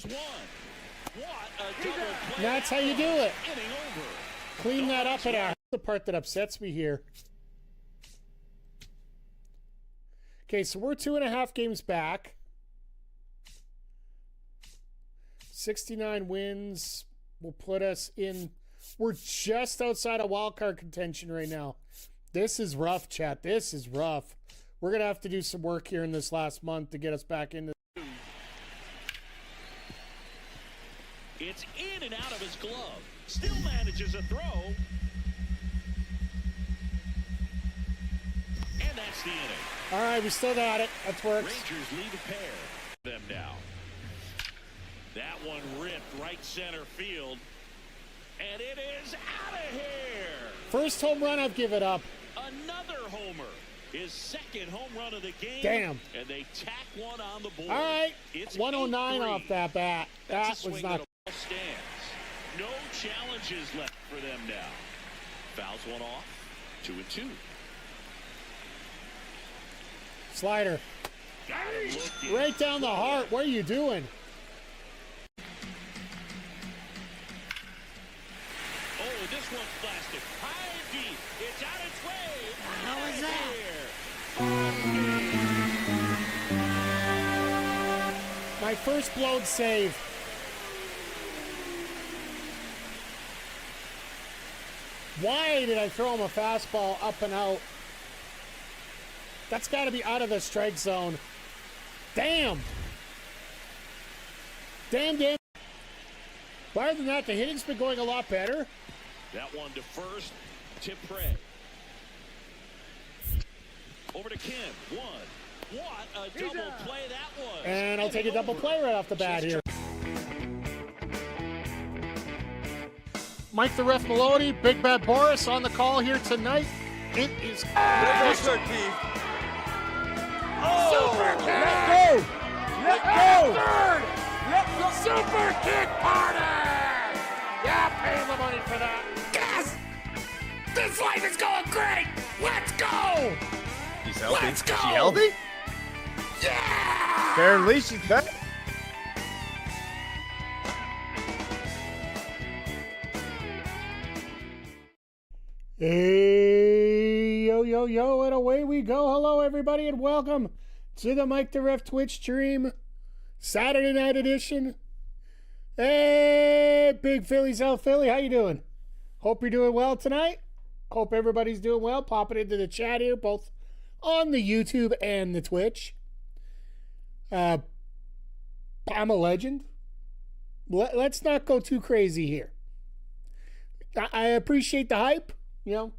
There's one. What a double play. That's how you do it. Inning over. Clean that up at our. The part that upsets me here. Okay, so we're 2.5 games back. 69 wins will put us in. We're just outside of wildcard contention right now. This is rough, chat. This is rough. We're going to have to do some work here in this last month to get us back into. It's in and out of his glove. Still manages a throw. And that's the inning. All right, we still got it. That works. Rangers lead a pair. Them now. That one ripped right center field. And it is out of here. First home run, I've given up. Another homer. His second home run of the game. Damn. And they tack one on the board. All right. It's 109 8-3. off that bat. That was not. Stands. No challenges left for them now. Fouls one off. 2-2. Slider. Right down the heart. What are you doing? Oh, this one's blasted. High deep. It's on its way. How was that? My first blown save. Why did I throw him a fastball up and out? That's got to be out of the strike zone. Damn. Damn. Other than that, the hitting's been going a lot better. That one to first. To Prey. Over to Kim. One. What a double play that was. And I'll take a double play right off the bat here. Mike the Ref Maloney, Big Bad Boris on the call here tonight. It is Super Keith. Super Kick! Let go! Let go! Super Kick Party! Yeah, pay the money for that. Yes! This life is going great! Let's go! He's healthy. Let's go! Is she healthy? Yeah! Apparently she's better. Hey, yo, and away we go. Hello, everybody, and welcome to the Mike the Ref Twitch stream, Saturday night edition. Hey, Big Philly, South Philly, how you doing? Hope you're doing well tonight. Hope everybody's doing well. Popping into the chat here, both on the YouTube and the Twitch. I'm a legend. Let's not go too crazy here. I appreciate the hype. You know, I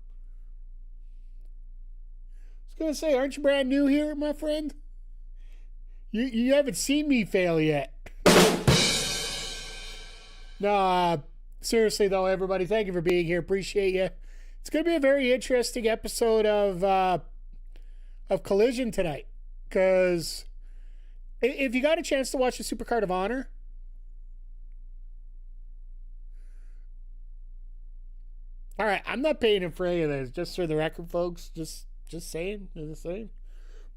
was going to say, aren't you brand new here, my friend? You haven't seen me fail yet. No, seriously, though, everybody, thank you for being here. Appreciate you. It's going to be a very interesting episode of Collision tonight. Because if you got a chance to watch the Supercard of Honor, all right, I'm not paying him for any of this, just for the record, folks. Just saying,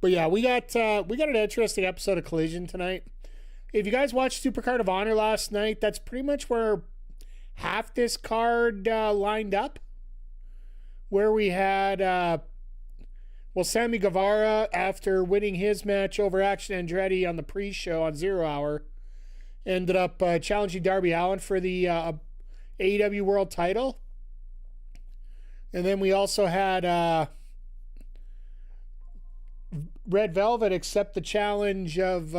But yeah, we got an interesting episode of Collision tonight. If you guys watched Supercard of Honor last night, that's pretty much where half this card lined up. Where we had, Sammy Guevara, after winning his match over Action Andretti on the pre-show on 0 Hour, ended up challenging Darby Allin for the AEW World title. And then we also had Red Velvet accept the challenge of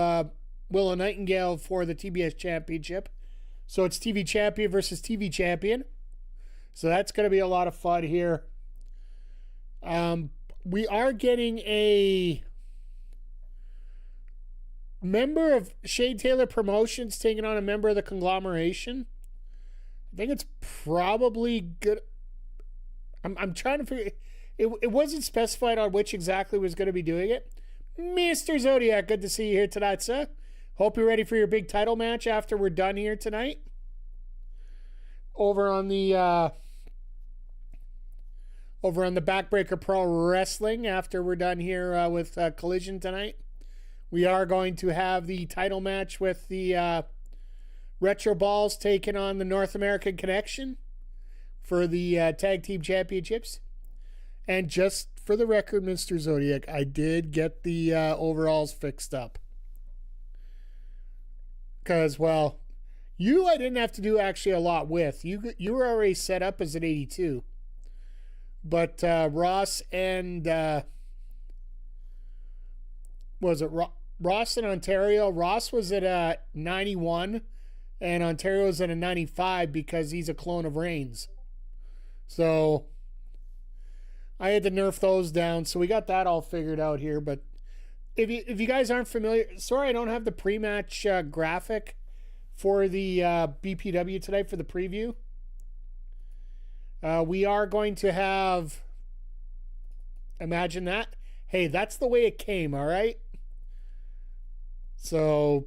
Willow Nightingale for the TBS Championship. So it's TV Champion versus TV Champion. So that's going to be a lot of fun here. We are getting a member of Shane Taylor Promotions taking on a member of the conglomeration. I think it's probably good. I'm trying to figure. It wasn't specified on which exactly was going to be doing it. Mr. Zodiac, good to see you here tonight, sir. Hope you're ready for your big title match after we're done here tonight. Over on the Backbreaker Pro Wrestling, after we're done here with Collision tonight, we are going to have the title match with the Retro Balls taking on the North American Connection for the Tag Team Championships. And just for the record, Mr. Zodiac, I did get the overalls fixed up. Because, well, I didn't have to do actually a lot with. You were already set up as an 82. But Ross and... was it Ross in Ontario? Ross was at a 91, and Ontario's at a 95 because he's a clone of Reigns. So I had to nerf those down. So we got that all figured out here. But if you guys aren't familiar, sorry I don't have the pre-match graphic for the BPW tonight for the preview. We are going to have, imagine that. Hey, that's the way it came, all right? So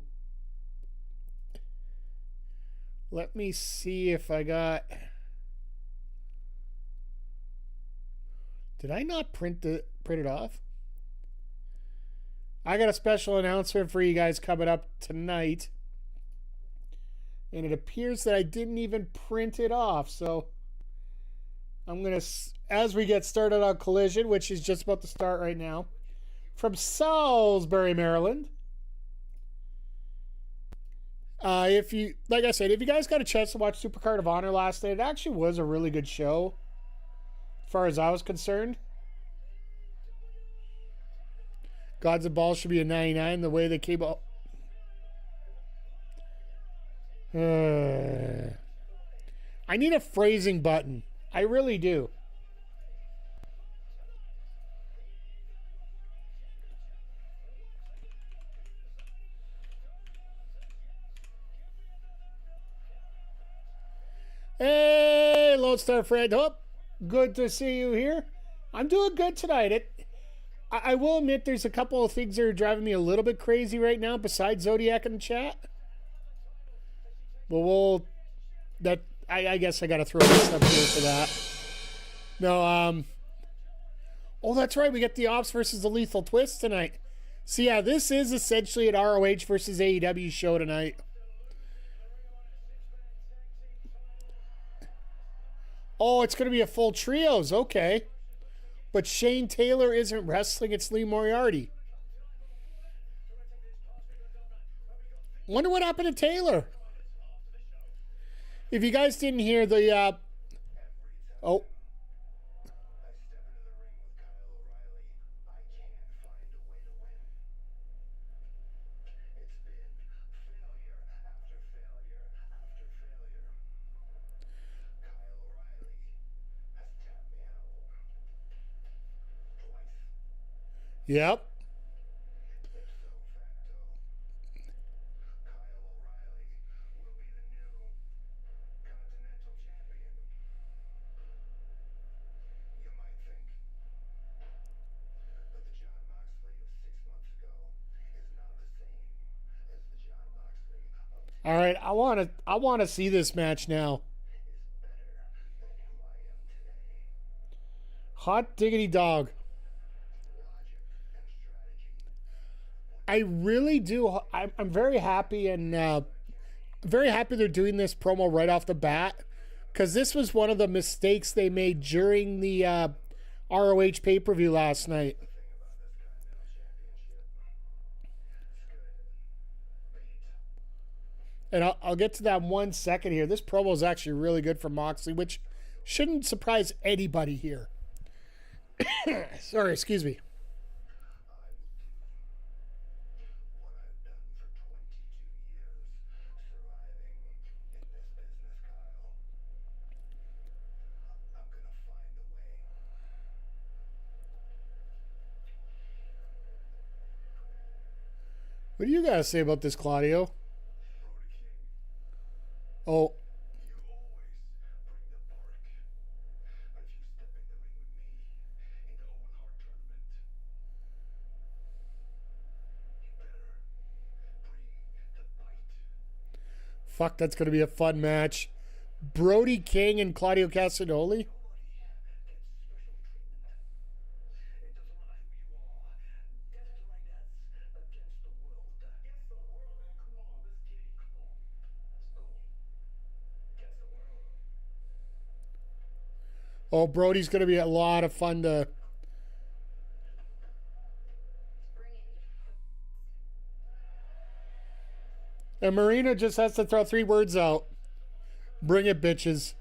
let me see if I got... Did I not print it off? I got a special announcement for you guys coming up tonight. And it appears that I didn't even print it off. So I'm going to, as we get started on Collision, which is just about to start right now, from Salisbury, Maryland. If you, like I said, if you guys got a chance to watch Supercard of Honor last night, it actually was a really good show, as far as I was concerned. Gods and Balls should be a 99, the way they came up. I need a phrasing button. I really do. Hey, Lone Star Fred. Oh, good to see you here. I'm doing good tonight. I will admit there's a couple of things that are driving me a little bit crazy right now besides Zodiac in the chat. But I guess I got to throw this up here for that. No, oh, that's right. We got the Ops versus the Lethal Twist tonight. So, yeah, this is essentially an ROH versus AEW show tonight. Oh, it's going to be a full trios. Okay. But Shane Taylor isn't wrestling. It's Lee Moriarty. Wonder what happened to Taylor. If you guys didn't hear the... Oh. Yep. All right, I want to see this match now. Hot diggity dog. I really do. I'm very happy and very happy they're doing this promo right off the bat, because this was one of the mistakes they made during the ROH pay-per-view last night. And I'll get to that in 1 second here. This promo is actually really good for Moxley, which shouldn't surprise anybody here. Sorry, excuse me. What do you guys say about this, Claudio? Oh. Fuck, that's going to be a fun match. Brody King and Claudio Castagnoli. Oh, Brody's going to be a lot of fun to... And Marina just has to throw 3 words out. Bring it, bitches.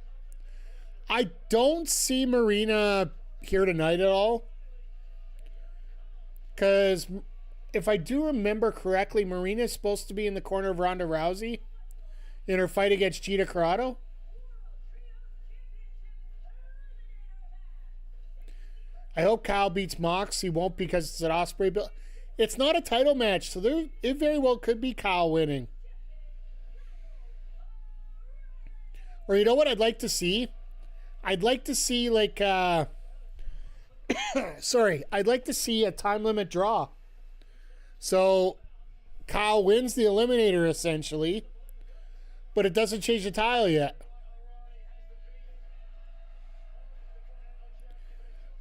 I don't see Marina here tonight at all. Because if I do remember correctly, Marina is supposed to be in the corner of Ronda Rousey in her fight against Gina Carano. I hope Kyle beats Mox. He won't because it's an Ospreay bill. It's not a title match, so it very well could be Kyle winning. Or you know what I'd like to see? I'd like to see like sorry, I'd like to see a time limit draw. So Kyle wins the Eliminator essentially, but it doesn't change the title yet.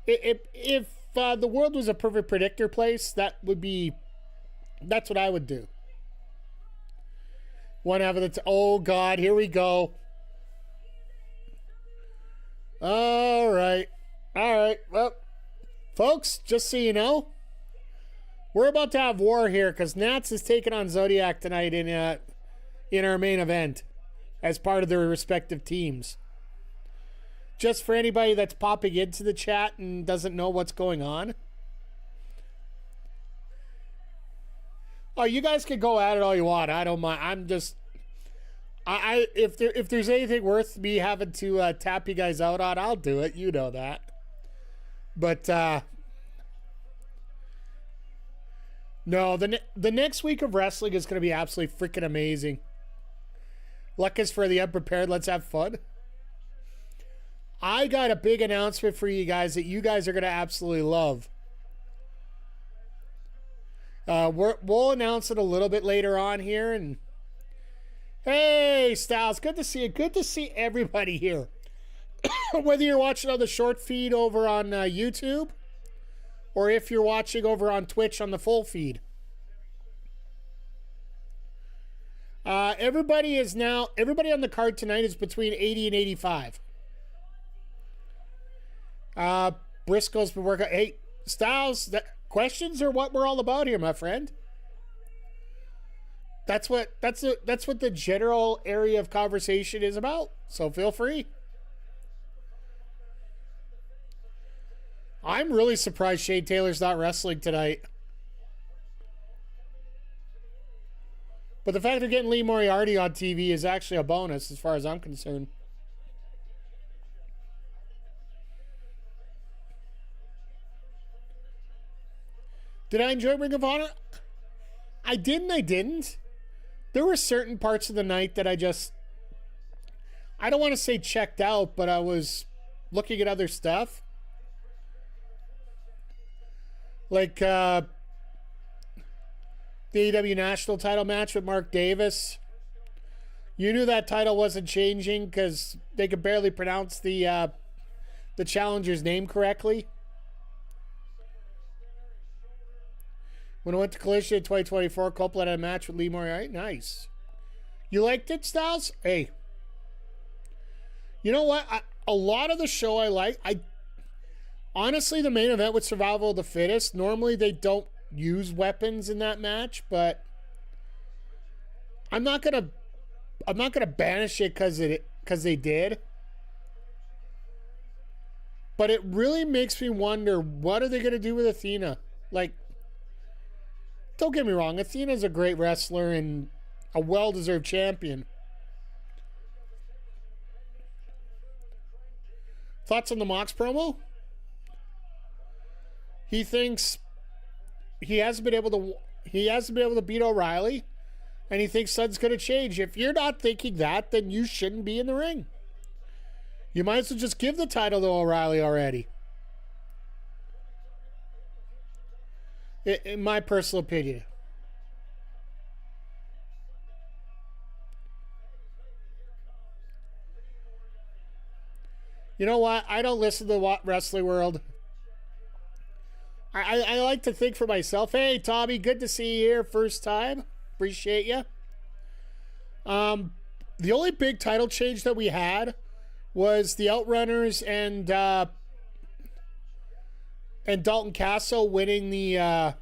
If the world was a perfect predictor place, that's what I would do. One half of the oh God, here we go. All right. Well, folks, just so you know, we're about to have war here because Nats is taking on Zodiac tonight in our main event as part of their respective teams. Just for anybody that's popping into the chat and doesn't know what's going on. Oh, you guys can go at it all you want. I don't mind. I'm just... if there's anything worth me having to tap you guys out on, I'll do it. You know that. But no, the next week of wrestling is going to be absolutely freaking amazing. Luck is for the unprepared. Let's have fun. I got a big announcement for you guys that you guys are going to absolutely love. We'll announce it a little bit later on here. And hey, Styles, good to see you. Good to see everybody here. Whether you're watching on the short feed over on YouTube or if you're watching over on Twitch on the full feed. Everybody on the card tonight is between 80 and 85. Briscoe's been working. Hey, Styles, questions are what we're all about here, my friend. That's what the general area of conversation is about. So feel free. I'm really surprised Shane Taylor's not wrestling tonight. But the fact they're getting Lee Moriarty on TV is actually a bonus as far as I'm concerned. Did I enjoy Ring of Honor? I didn't. There were certain parts of the night that I don't want to say checked out, but I was looking at other stuff. Like the AEW National title match with Mark Davis. You knew that title wasn't changing because they could barely pronounce the challenger's name correctly. When I went to Collision in 2024, Copeland had a match with Lee Moriarty. Nice. You liked it, Styles? Hey. You know what? A lot of the show I like. Honestly, the main event with Survival of the Fittest, normally they don't use weapons in that match, but I'm not gonna banish it because they did. But it really makes me wonder, what are they gonna do with Athena? Like, don't get me wrong, Athena's a great wrestler and a well-deserved champion. Thoughts on the Mox promo? He thinks he hasn't been able to beat O'Reilly, and he thinks something's going to change. If you're not thinking that, then you shouldn't be in the ring. You might as well just give the title to O'Reilly already. In my personal opinion. You know what? I don't listen to the Wrestling World. I like to think for myself. Hey, Tommy, good to see you here. First time. Appreciate you. The only big title change that we had was the Outrunners and Dalton Castle winning the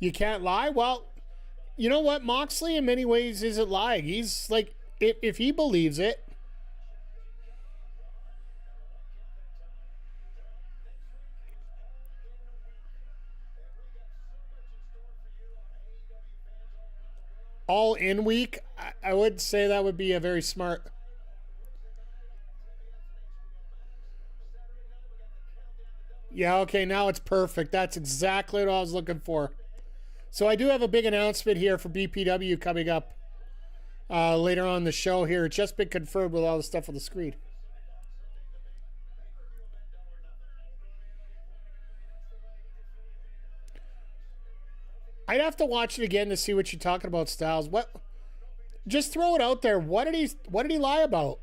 You can't lie? Well, you know what? Moxley in many ways isn't lying. He's like, if he believes it. All in week, I would say that would be a very smart. Yeah, okay, now it's perfect. That's exactly what I was looking for. So I do have a big announcement here for BPW coming up later on in the show here. It's just been confirmed with all the stuff on the screen. I'd have to watch it again to see what you're talking about, Styles. What? Just throw it out there. What did he lie about?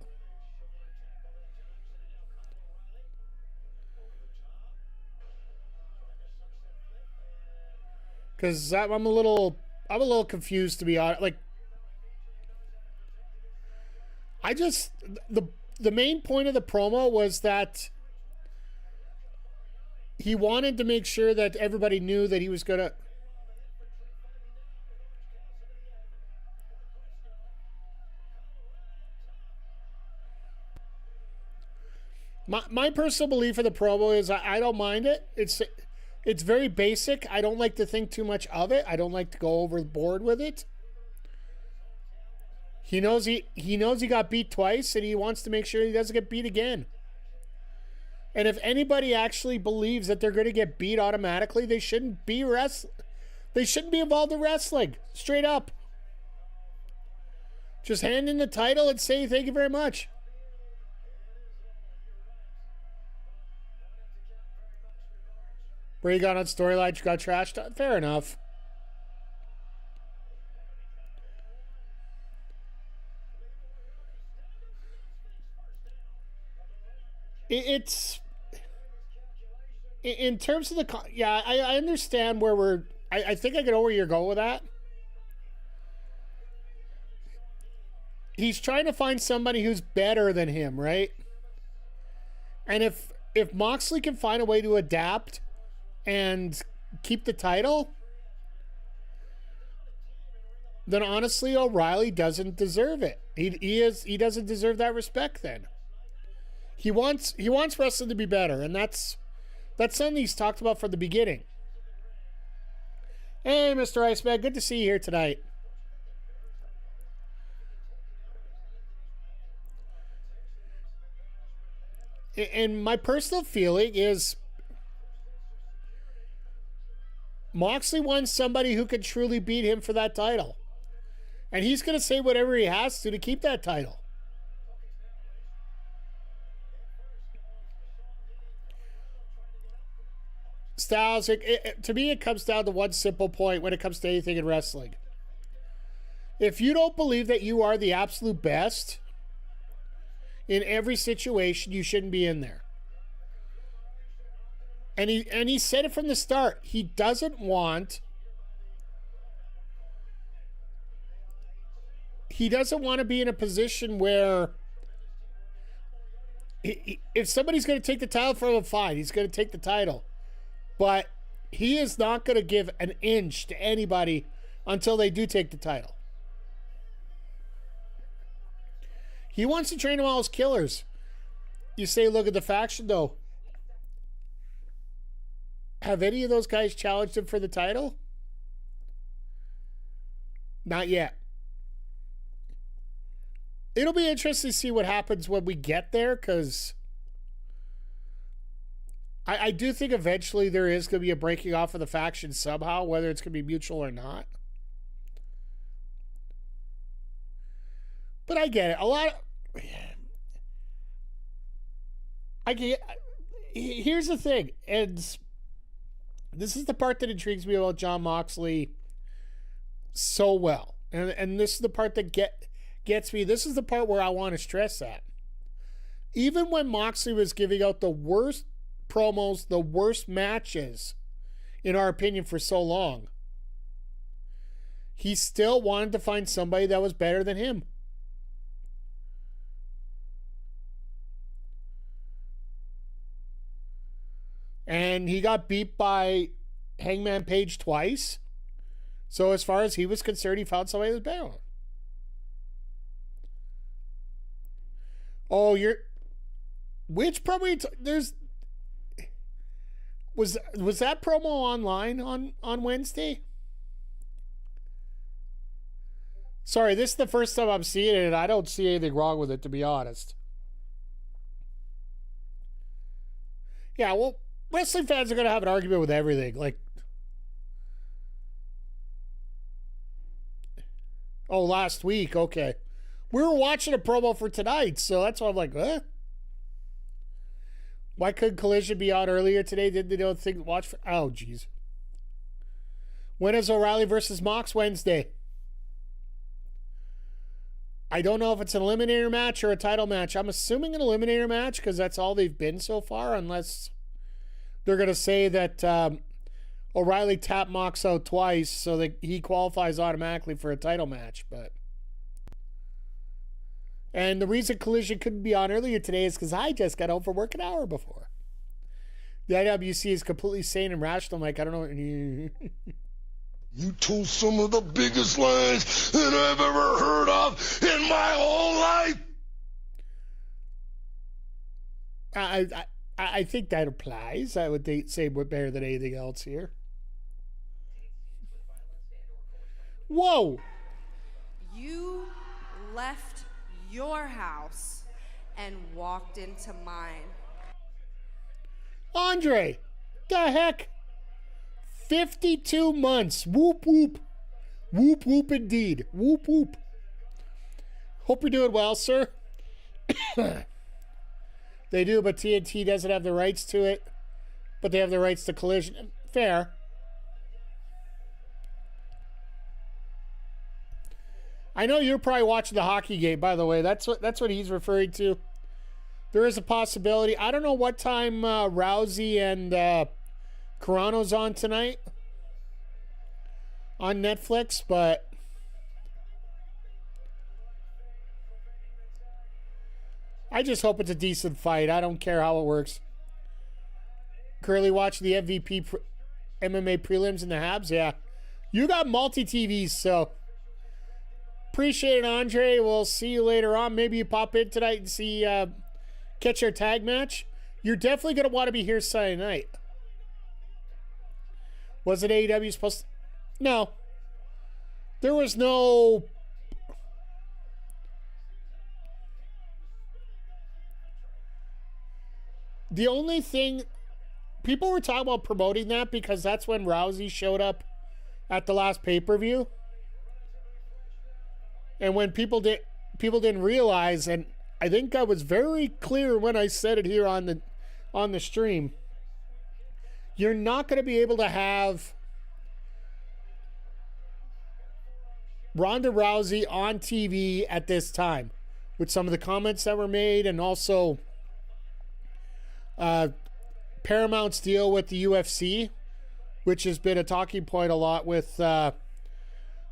Because I'm a little confused, to be honest. Like, the main point of the promo was that he wanted to make sure that everybody knew that he was gonna. My personal belief of the promo is I don't mind it. It's very basic. I don't like to think too much of it. I don't like to go overboard with it. He knows he got beat twice, and he wants to make sure he doesn't get beat again. And if anybody actually believes that they're going to get beat automatically, they shouldn't be They shouldn't be involved in wrestling. Straight up. Just hand in the title and say thank you very much. Where you got on storyline, you got trashed. Fair enough. It's in terms of the yeah. I understand where we're. I think I know where you're going with that. He's trying to find somebody who's better than him, right? And if Moxley can find a way to adapt and keep the title, then honestly O'Reilly doesn't deserve it. He doesn't deserve that respect then. He wants wrestling to be better, and that's something he's talked about from the beginning. Hey, Mr. Iceman, good to see you here tonight. And my personal feeling is Moxley wants somebody who could truly beat him for that title. And he's going to say whatever he has to keep that title. Styles, to me, it comes down to one simple point when it comes to anything in wrestling. If you don't believe that you are the absolute best in every situation, you shouldn't be in there. And he said it from the start. He doesn't want to be in a position where if somebody's going to take the title from him, fine, he's going to take the title. But he is not going to give an inch to anybody until they do take the title. He wants to train them all as killers. You say, look at the faction, though. Have any of those guys challenged him for the title? Not yet. It'll be interesting to see what happens when we get there, because I do think eventually there is going to be a breaking off of the faction somehow, whether it's going to be mutual or not. But I get it. Here's the thing, and this is the part that intrigues me about Jon Moxley so well. And this is the part that gets me. This is the part where I want to stress that. Even when Moxley was giving out the worst promos, the worst matches in our opinion, for so long. He still wanted to find somebody that was better than him. And he got beat by Hangman Page twice. So as far as he was concerned, he found somebody that was better. Oh, which promo? There's was that promo online on Wednesday? Sorry, this is the first time I'm seeing it, and I don't see anything wrong with it, to be honest. Yeah, well, wrestling fans are going to have an argument with everything. Like, oh, last week, okay. We were watching a promo for tonight, so that's why I'm like, huh? Why couldn't Collision be on earlier today? Did they don't think watch for? Oh, jeez. When is O'Reilly versus Mox? Wednesday. I don't know if it's an eliminator match or a title match. I'm assuming an eliminator match because that's all they've been so far, unless they're going to say that O'Reilly tapped Mox out twice so that he qualifies automatically for a title match. And the reason Collision couldn't be on earlier today is because I just got out for work an hour before. The IWC is completely sane and rational. I'm like, I don't know. You told some of the biggest lies that I've ever heard of in my whole life. I think that applies. I would say we're better than anything else here. Whoa! You left your house and walked into mine. Andre, the heck? 52 months. Whoop, whoop. Whoop, whoop, indeed. Whoop, whoop. Hope you're doing well, sir. They do, but TNT doesn't have the rights to it. But they have the rights to Collision. Fair. I know you're probably watching the hockey game, by the way. That's what he's referring to. There is a possibility. I don't know what time Rousey and Carano's on tonight on Netflix, but I just hope it's a decent fight. I don't care how it works. Currently watching the MVP MMA prelims in the Habs. Yeah, you got multi-TVs, so appreciate it, Andre. We'll see you later on. Maybe you pop in tonight and see catch our tag match. You're definitely going to want to be here Saturday night. Was it AEW supposed to? No. There was no... The only thing... People were talking about promoting that because that's when Rousey showed up at the last pay-per-view. And when people didn't realize, and I think I was very clear when I said it here on the stream, you're not going to be able to have Ronda Rousey on TV at this time with some of the comments that were made, and also Paramount's deal with the UFC, which has been a talking point a lot with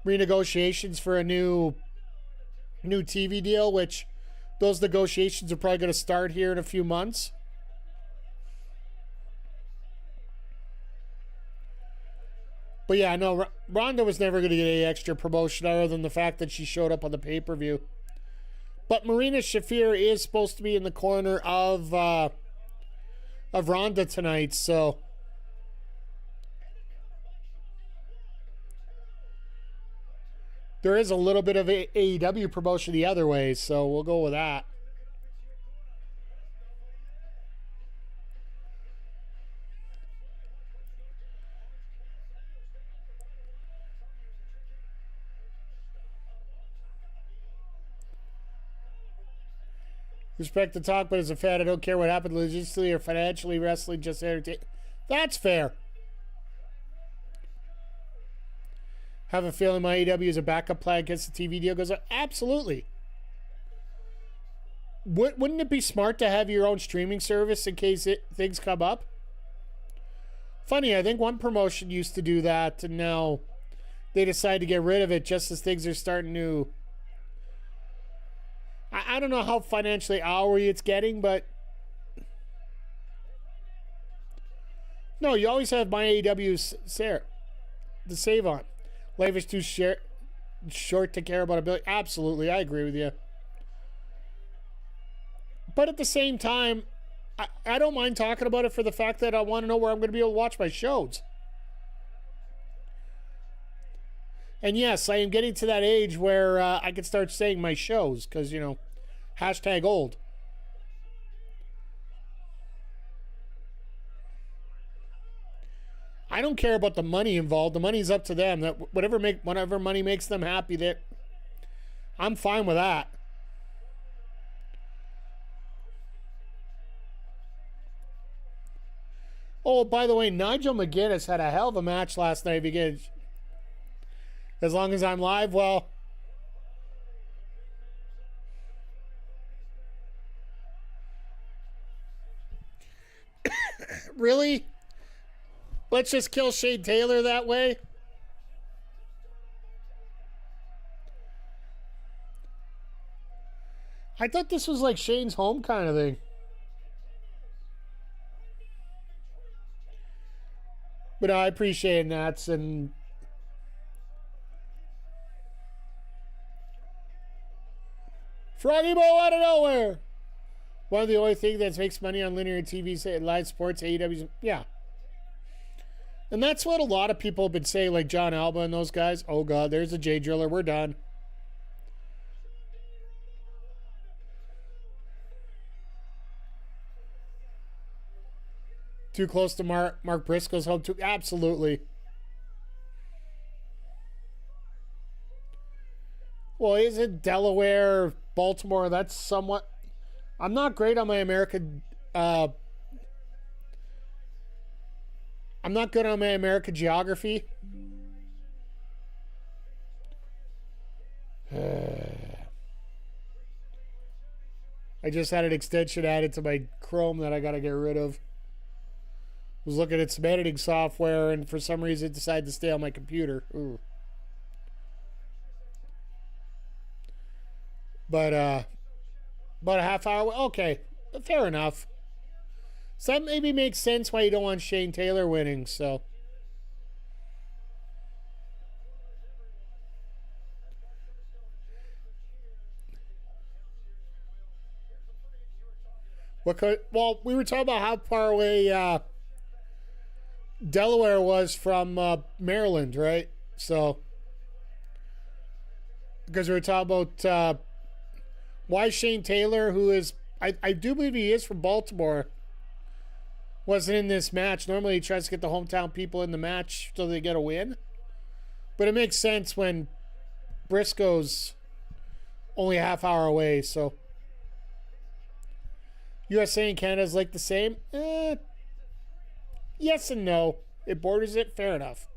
renegotiations for a new TV deal, which those negotiations are probably going to start here in a few months. But yeah, no, Ronda was never going to get any extra promotion other than the fact that she showed up on the pay-per-view. But Marina Shafir is supposed to be in the corner of Ronda tonight, so there is a little bit of AEW promotion the other way, so we'll go with that. Respect the talk, but as a fan, I don't care what happened logistically or financially. Wrestling just entertain. That's fair. Have a feeling my AEW is a backup plan against the TV deal goes on. Absolutely. Wouldn't it be smart to have your own streaming service in case things come up? Funny, I think one promotion used to do that, and now they decide to get rid of it just as things are starting to... I don't know how financially hourly it's getting, but... No, you always have my AEW the save on. Life is too short to care about a billion. Absolutely, I agree with you. But at the same time, I don't mind talking about it for the fact that I want to know where I'm going to be able to watch my shows. And yes, I am getting to that age where I can start saying my shows because, you know, hashtag old. I don't care about the money involved. The money's up to them. That whatever money makes them happy, that I'm fine with that. Oh, by the way, Nigel McGuinness had a hell of a match last night. As long as I'm live, well, really? Let's just kill Shane Taylor that way? I thought this was like Shane's home kind of thing. But no, I appreciate Nats and Froggy Bow out of nowhere. One of the only things that makes money on linear TV, live sports, AEW, yeah. And that's what a lot of people have been saying, like John Alba and those guys. Oh God, there's a J Driller. We're done. Too close to Mark Briscoe's home too. Absolutely. Well, is it Delaware, Baltimore? That's somewhat... I'm not great on my American... I'm not good on my American geography. I just had an extension added to my Chrome that I got to get rid of. Was looking at some editing software, and for some reason it decided to stay on my computer. Ooh. But about a half hour. Okay, fair enough. So that maybe makes sense why you don't want Shane Taylor winning. So. Well, we were talking about how far away Delaware was from Maryland, right? So, because we were talking about why Shane Taylor, who is, I do believe he is from Baltimore, wasn't in this match. Normally he tries to get the hometown people in the match so they get a win. But it makes sense when Briscoe's only a half hour away, so. USA and Canada's like the same? Yes and no. It borders it. Fair enough.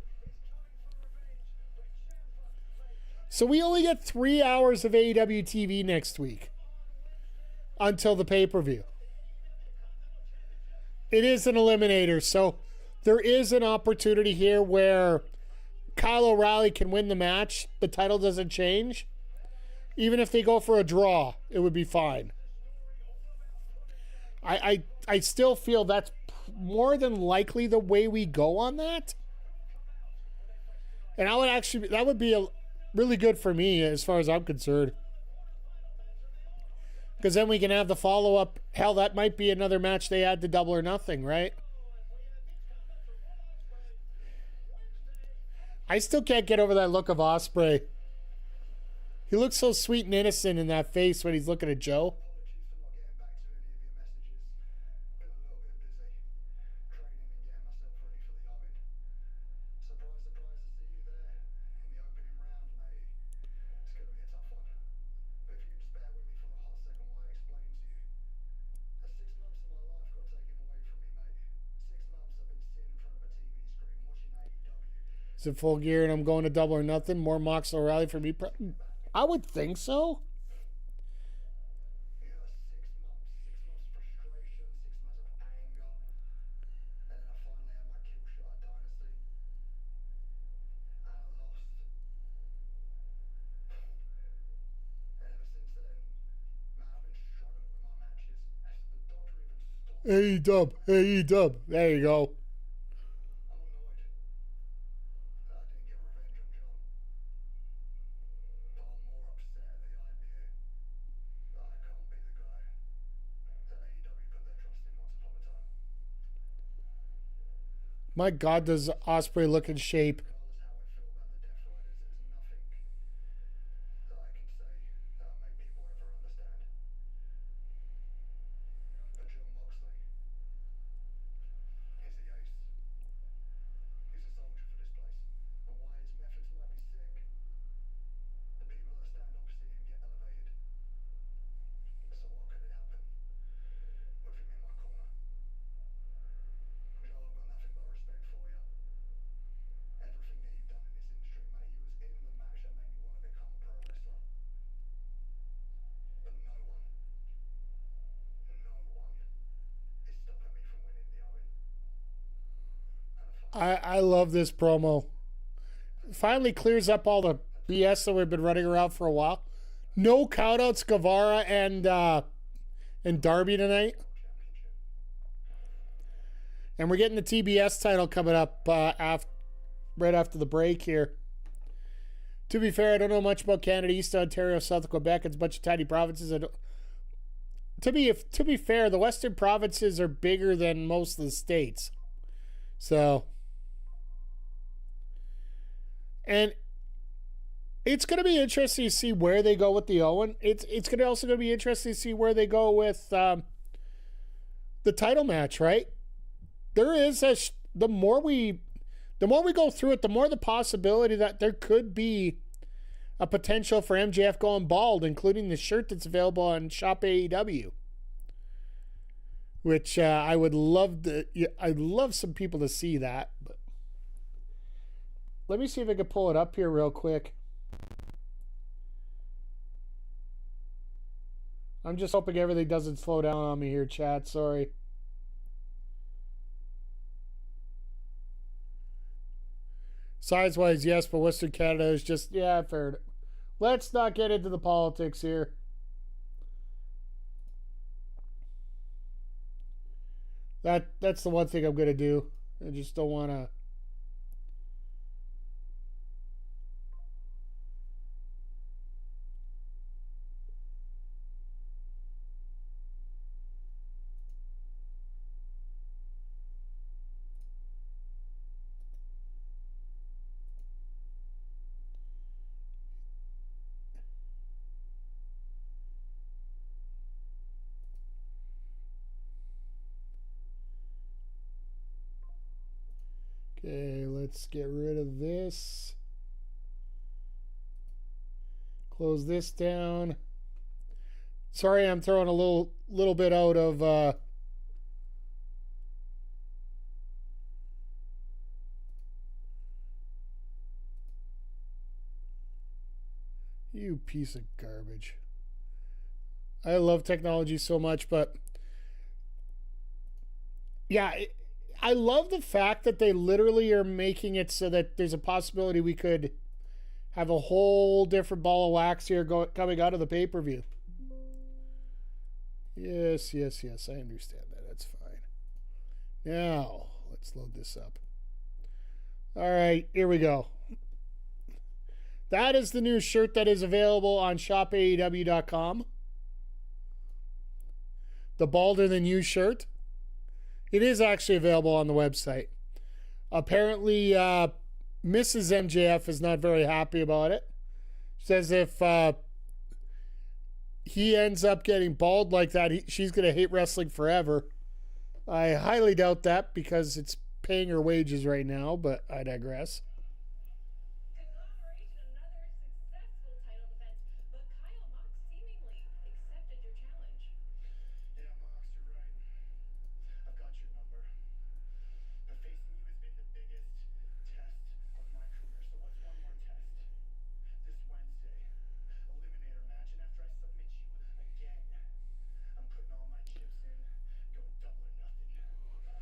So we only get 3 hours of AEW TV next week until the pay-per-view. It is an eliminator, so there is an opportunity here where Kyle O'Reilly can win the match. The title doesn't change. Even if they go for a draw, it would be fine. I still feel that's more than likely the way we go on that. And that would be really good for me as far as I'm concerned. Because then we can have the follow-up. Hell, that might be another match they add to Double or Nothing, right? I still can't get over that look of Ospreay. He looks so sweet and innocent in that face when he's looking at Joe. Is it Full Gear and I'm going to Double or Nothing? More Mox O'Reilly for me? I would think so. AEW, AEW. There you go. My God, does Ospreay look in shape? I love this promo. Finally clears up all the BS that we've been running around for a while. No countouts, Guevara and Darby tonight. And we're getting the TBS title coming up right after the break here. To be fair, I don't know much about Canada, East Ontario, South Quebec. It's a bunch of tiny provinces. To be fair, the Western provinces are bigger than most of the states. So, and it's going to be interesting to see where they go with the Owen. It's going to also going to be interesting to see where they go with the title match, right? There is the more we go through it, the more the possibility that there could be a potential for MJF going bald, including the shirt that's available on Shop AEW. Which I'd love some people to see that. But let me see if I can pull it up here real quick. I'm just hoping everything doesn't slow down on me here, chat. Sorry. Size-wise, yes, but Western Canada is just, yeah, fair. Let's not get into the politics here. That's the one thing I'm going to do. I just don't want to. Okay, let's get rid of this. Close this down. Sorry, I'm throwing a little bit out of you piece of garbage. I love technology so much, but yeah, I love the fact that they literally are making it so that there's a possibility we could have a whole different ball of wax here coming out of the pay-per-view. Yes, I understand that. That's fine. Now, let's load this up. All right, here we go. That is the new shirt that is available on shopaew.com. The Balder Than You shirt. It is actually available on the website. Apparently, Mrs. MJF is not very happy about it. She says if he ends up getting bald like that, she's going to hate wrestling forever. I highly doubt that because it's paying her wages right now, but I digress.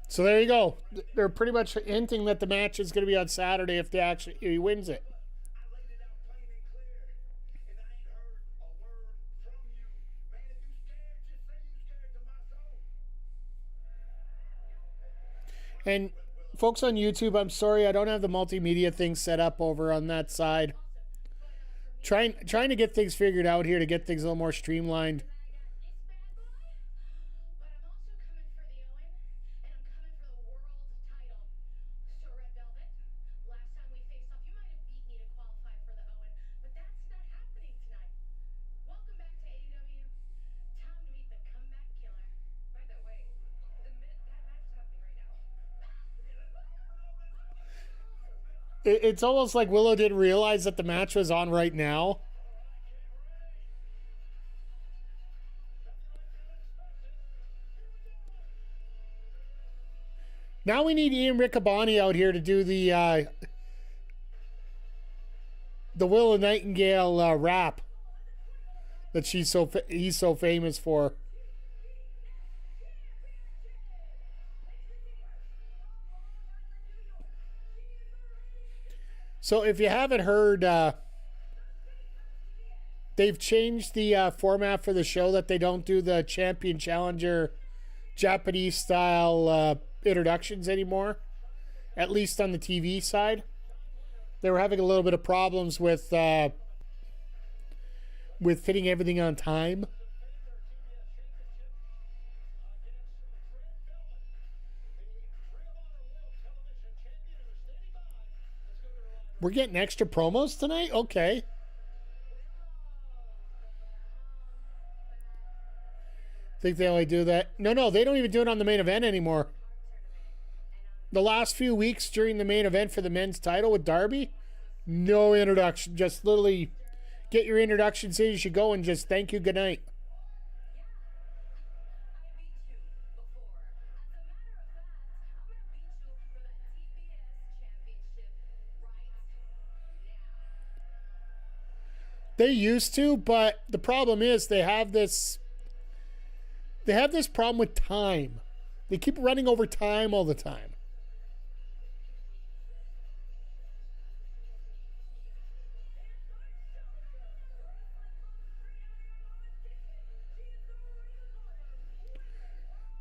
So there you go. They're pretty much hinting that the match is going to be on Saturday if he wins it. And folks on YouTube, I'm sorry I don't have the multimedia thing set up over on that side. Trying to get things figured out here to get things a little more streamlined. It's almost like Willow didn't realize that the match was on right now. Now we need Ian Riccaboni out here to do the Willow Nightingale rap that he's so famous for. So if you haven't heard, they've changed the format for the show, that they don't do the Champion Challenger Japanese style introductions anymore, at least on the TV side. They were having a little bit of problems with fitting everything on time. We're getting extra promos tonight? Okay. Think they only do that? No, they don't even do it on the main event anymore. The last few weeks during the main event for the men's title with Darby, no introduction. Just literally get your introductions in as you go and just thank you, good night. They used to, but the problem is they have this problem with time. They keep running over time all the time.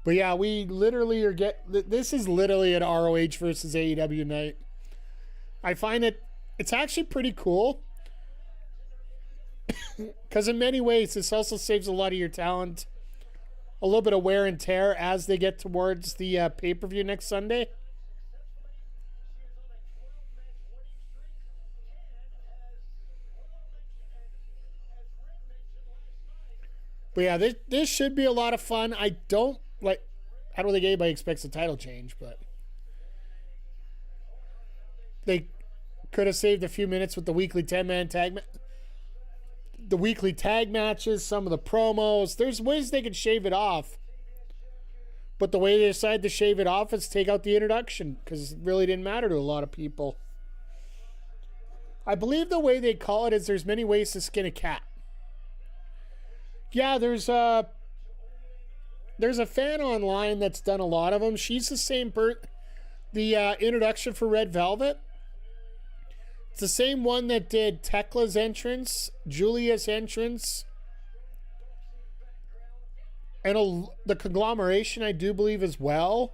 But yeah, we literally this is literally an ROH versus AEW night. I find it's actually pretty cool. Because in many ways, this also saves a lot of your talent a little bit of wear and tear as they get towards the pay-per-view next Sunday. But yeah, this should be a lot of fun. I don't think anybody expects a title change, but they could have saved a few minutes with the weekly 10-man tag match. The weekly tag matches, some of the promos. There's ways they could shave it off. But the way they decided to shave it off is take out the introduction, because it really didn't matter to a lot of people. I believe the way they call it is there's many ways to skin a cat. Yeah, there's a fan online that's done a lot of them. She's the same the introduction for Red Velvet. It's the same one that did Tekla's entrance, Julia's entrance, and the conglomeration, I do believe, as well.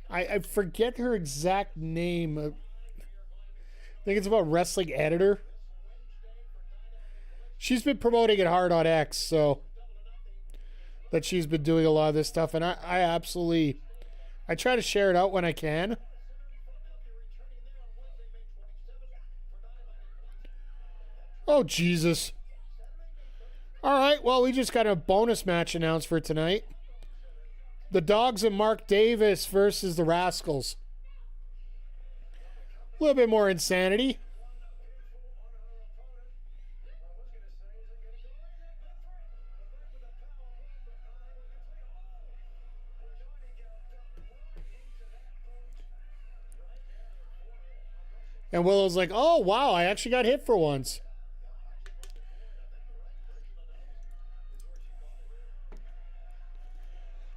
I forget her exact name. I think it's about Wrestling Editor. She's been promoting it hard on X, so that she's been doing a lot of this stuff, and I absolutely try to share it out when I can. Oh, Jesus. All right, well, we just got a bonus match announced for tonight. The Dogs and Mark Davis versus the Rascals. A little bit more insanity. And Willow's like, oh, wow, I actually got hit for once.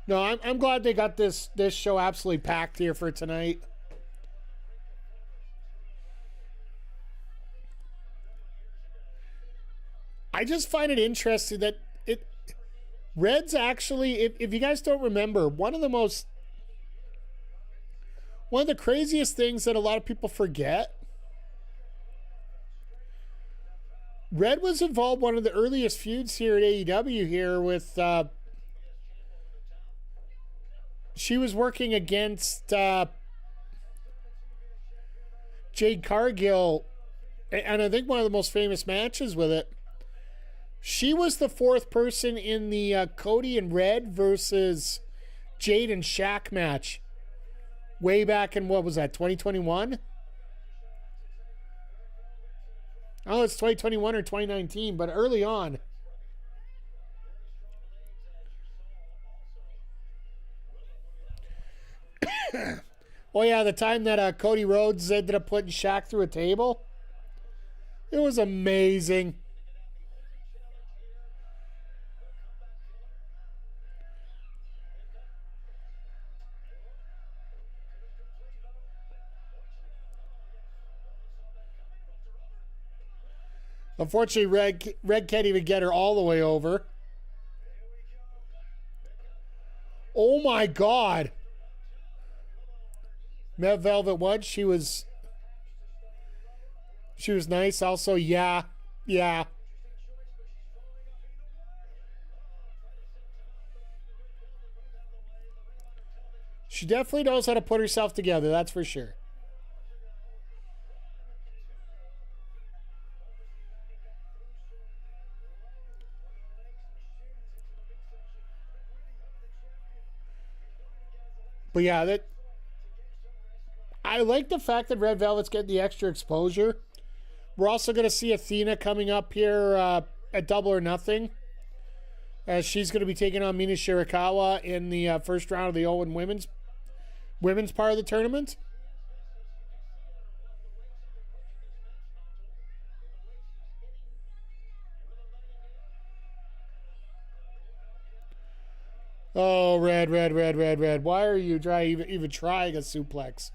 No, I'm glad they got this show absolutely packed here for tonight. I just find it interesting that Red's actually, if you guys don't remember, one of the craziest things that a lot of people forget, Red was involved one of the earliest feuds here at AEW here with, she was working against Jade Cargill, and I think one of the most famous matches with it. She was the fourth person in the Cody and Red versus Jade and Shaq match way back in, what was that, 2021? Oh, it's 2021 or 2019, but early on. Oh, yeah, the time that Cody Rhodes ended up putting Shaq through a table. It was amazing. Unfortunately, Red can't even get her all the way over. Oh my God. Met Velvet once. She was nice. Also, yeah. She definitely knows how to put herself together, that's for sure. But yeah, I like the fact that Red Velvet's getting the extra exposure. We're also going to see Athena coming up here at Double or Nothing, as she's going to be taking on Mina Shirakawa in the first round of the Owen women's part of the tournament. Oh, Red. Why are you even trying a suplex?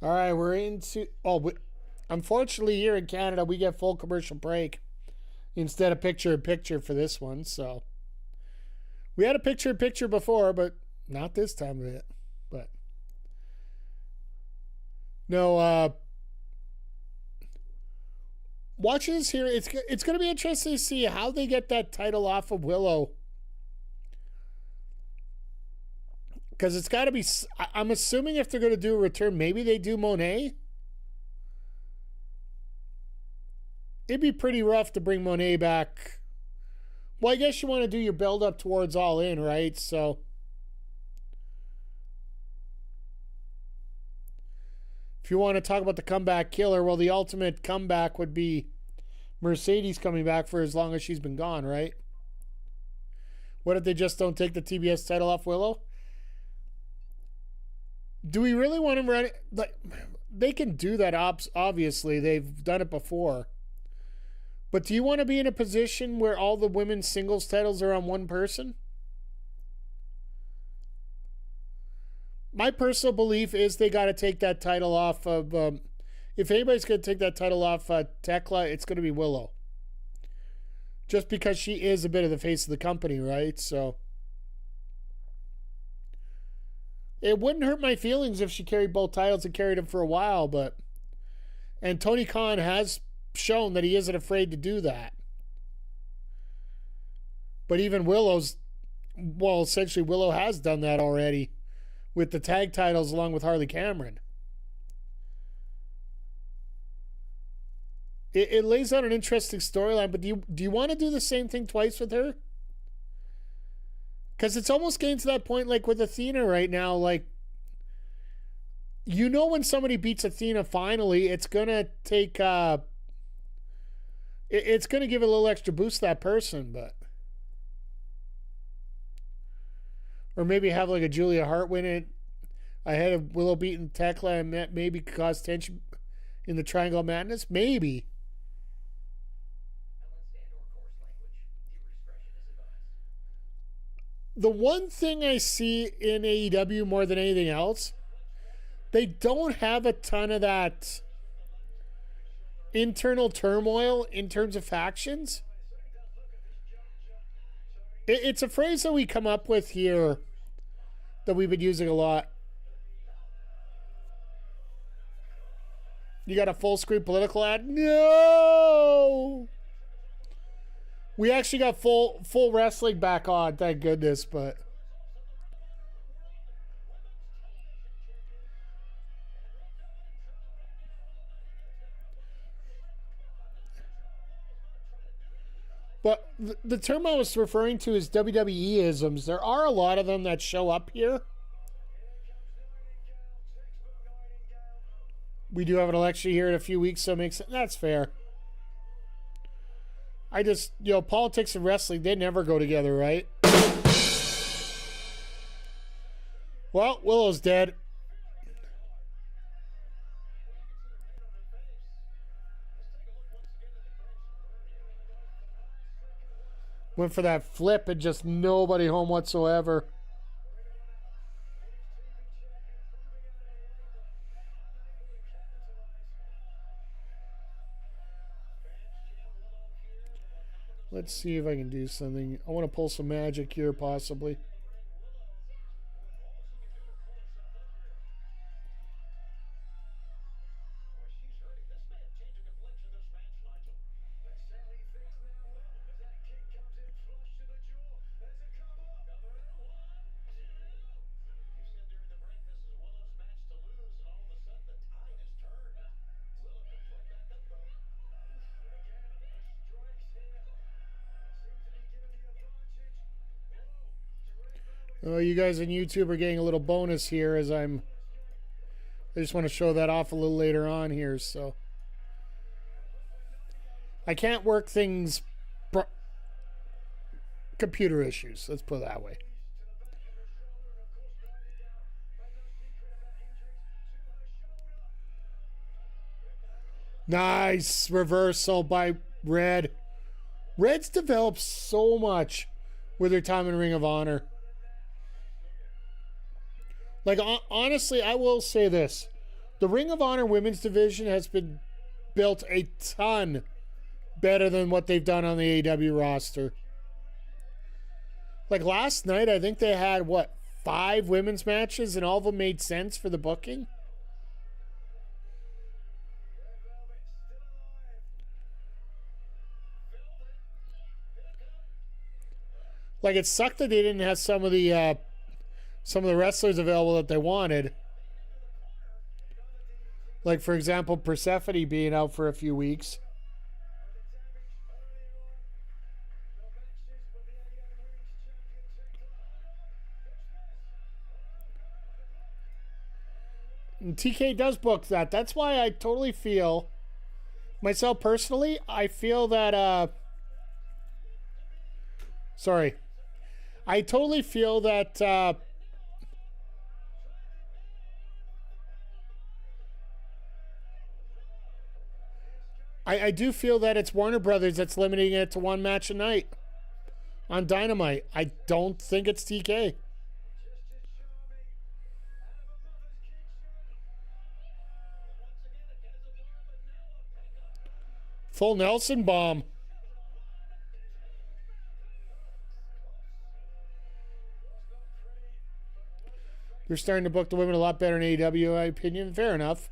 All right, we're into... unfortunately, here in Canada, we get full commercial break instead of picture-in-picture for this one, so... We had a picture-in-picture before, but not this time of it. But... No, watching this here, it's going to be interesting to see how they get that title off of Willow. Because it's got to be... I'm assuming if they're going to do a return, maybe they do Monet. It'd be pretty rough to bring Monet back. Well, I guess you want to do your build-up towards All In, right? So... If you want to talk about the comeback killer, well, the ultimate comeback would be Mercedes coming back for as long as she's been gone, right? What if they just don't take the TBS title off Willow? Do we really want them running? Like, they can do that, obviously. They've done it before. But do you want to be in a position where all the women's singles titles are on one person? My personal belief is they got to take that title off of... if anybody's going to take that title off Tekla, it's going to be Willow. Just because she is a bit of the face of the company, right? So... It wouldn't hurt my feelings if she carried both titles and carried them for a while, but... And Tony Khan has shown that he isn't afraid to do that. But even Willow's... Well, essentially Willow has done that already with the tag titles along with Harley Cameron. It lays out an interesting storyline, but do you want to do the same thing twice with her? Because it's almost getting to that point, like with Athena right now, like, you know, when somebody beats Athena finally, it's going to take, it's going to give a little extra boost to that person, but, or maybe have like a Julia Hart win it ahead of Willow beating Tekla and maybe cause tension in the Triangle of Madness, maybe. the one thing I see in AEW more than anything else, they don't have a ton of that internal turmoil in terms of factions. It's a phrase that we come up with here that we've been using a lot. You got a full screen political ad? No! We actually got full wrestling back on, thank goodness, but the term I was referring to is WWE-isms. There are a lot of them that show up here. We do have an election here in a few weeks, so it makes sense. That's fair. I just, politics and wrestling, they never go together, right? Well, Willow's dead. Went for that flip and just nobody home whatsoever. Let's see if I can do something. I want to pull some magic here, possibly. Oh, you guys on YouTube are getting a little bonus here as I just want to show that off a little later on here, so. I can't work things, computer issues, let's put it that way. Nice reversal by Red. Red's developed so much with her time in Ring of Honor. Like, honestly, I will say this. The Ring of Honor women's division has been built a ton better than what they've done on the AEW roster. Like, last night, I think they had, 5 women's matches, and all of them made sense for the booking? Like, it sucked that they didn't have some of the wrestlers available that they wanted. Like, for example, Persephone being out for a few weeks. And TK does book that. That's why I totally feel, myself personally, I feel that, I totally feel that, I do feel that it's Warner Brothers that's limiting it to one match a night on Dynamite. I don't think it's TK. Full Nelson bomb. They're starting to book the women a lot better in AEW, in my opinion. Fair enough.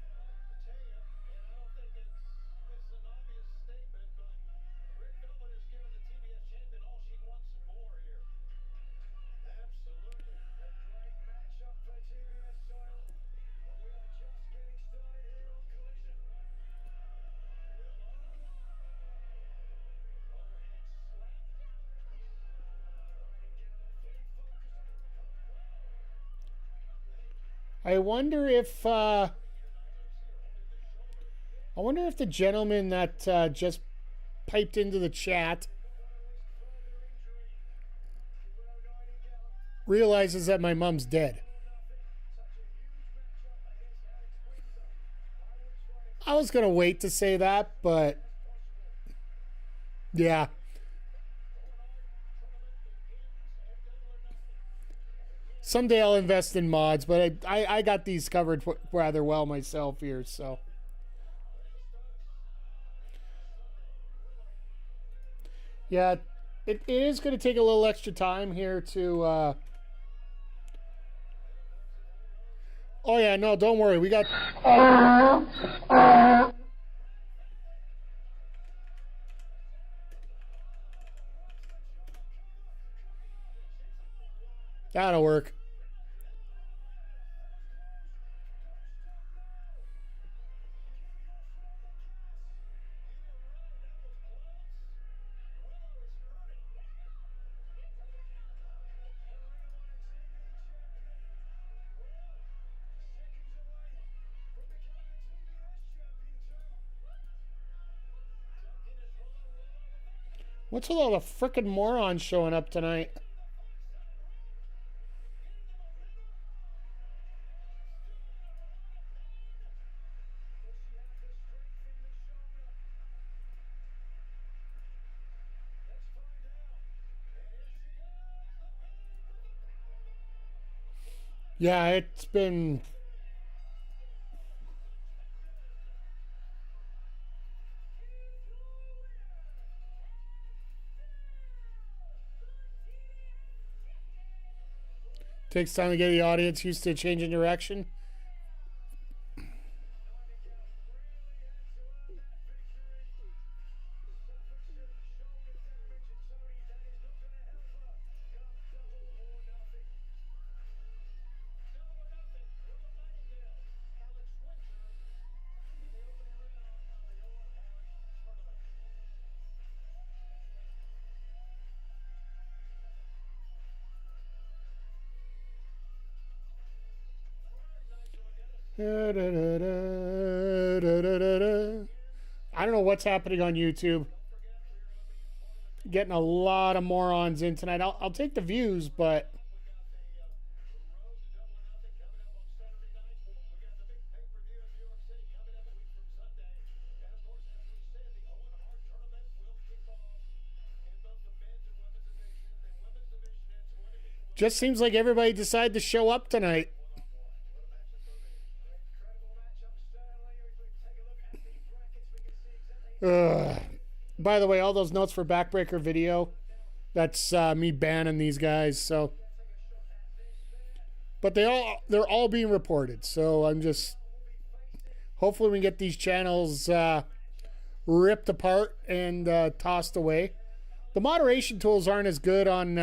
I wonder if the gentleman that just piped into the chat realizes that my mom's dead. I was gonna wait to say that, but yeah. Someday I'll invest in mods, but I got these covered rather well myself here, so. Yeah, it is going to take a little extra time here to... Oh, yeah, no, don't worry. We got... That'll work. What's with all the frickin' morons showing up tonight? Yeah, it's been... Takes time to get the audience used to changing direction. I don't know what's happening on YouTube. Getting a lot of morons in tonight. I'll take the views, but just seems like everybody decided to show up tonight. By the way, all those notes for Backbreaker video, that's me banning these guys. So, but they're all being reported. So I'm just hopefully we can get these channels ripped apart and tossed away. The moderation tools aren't as good on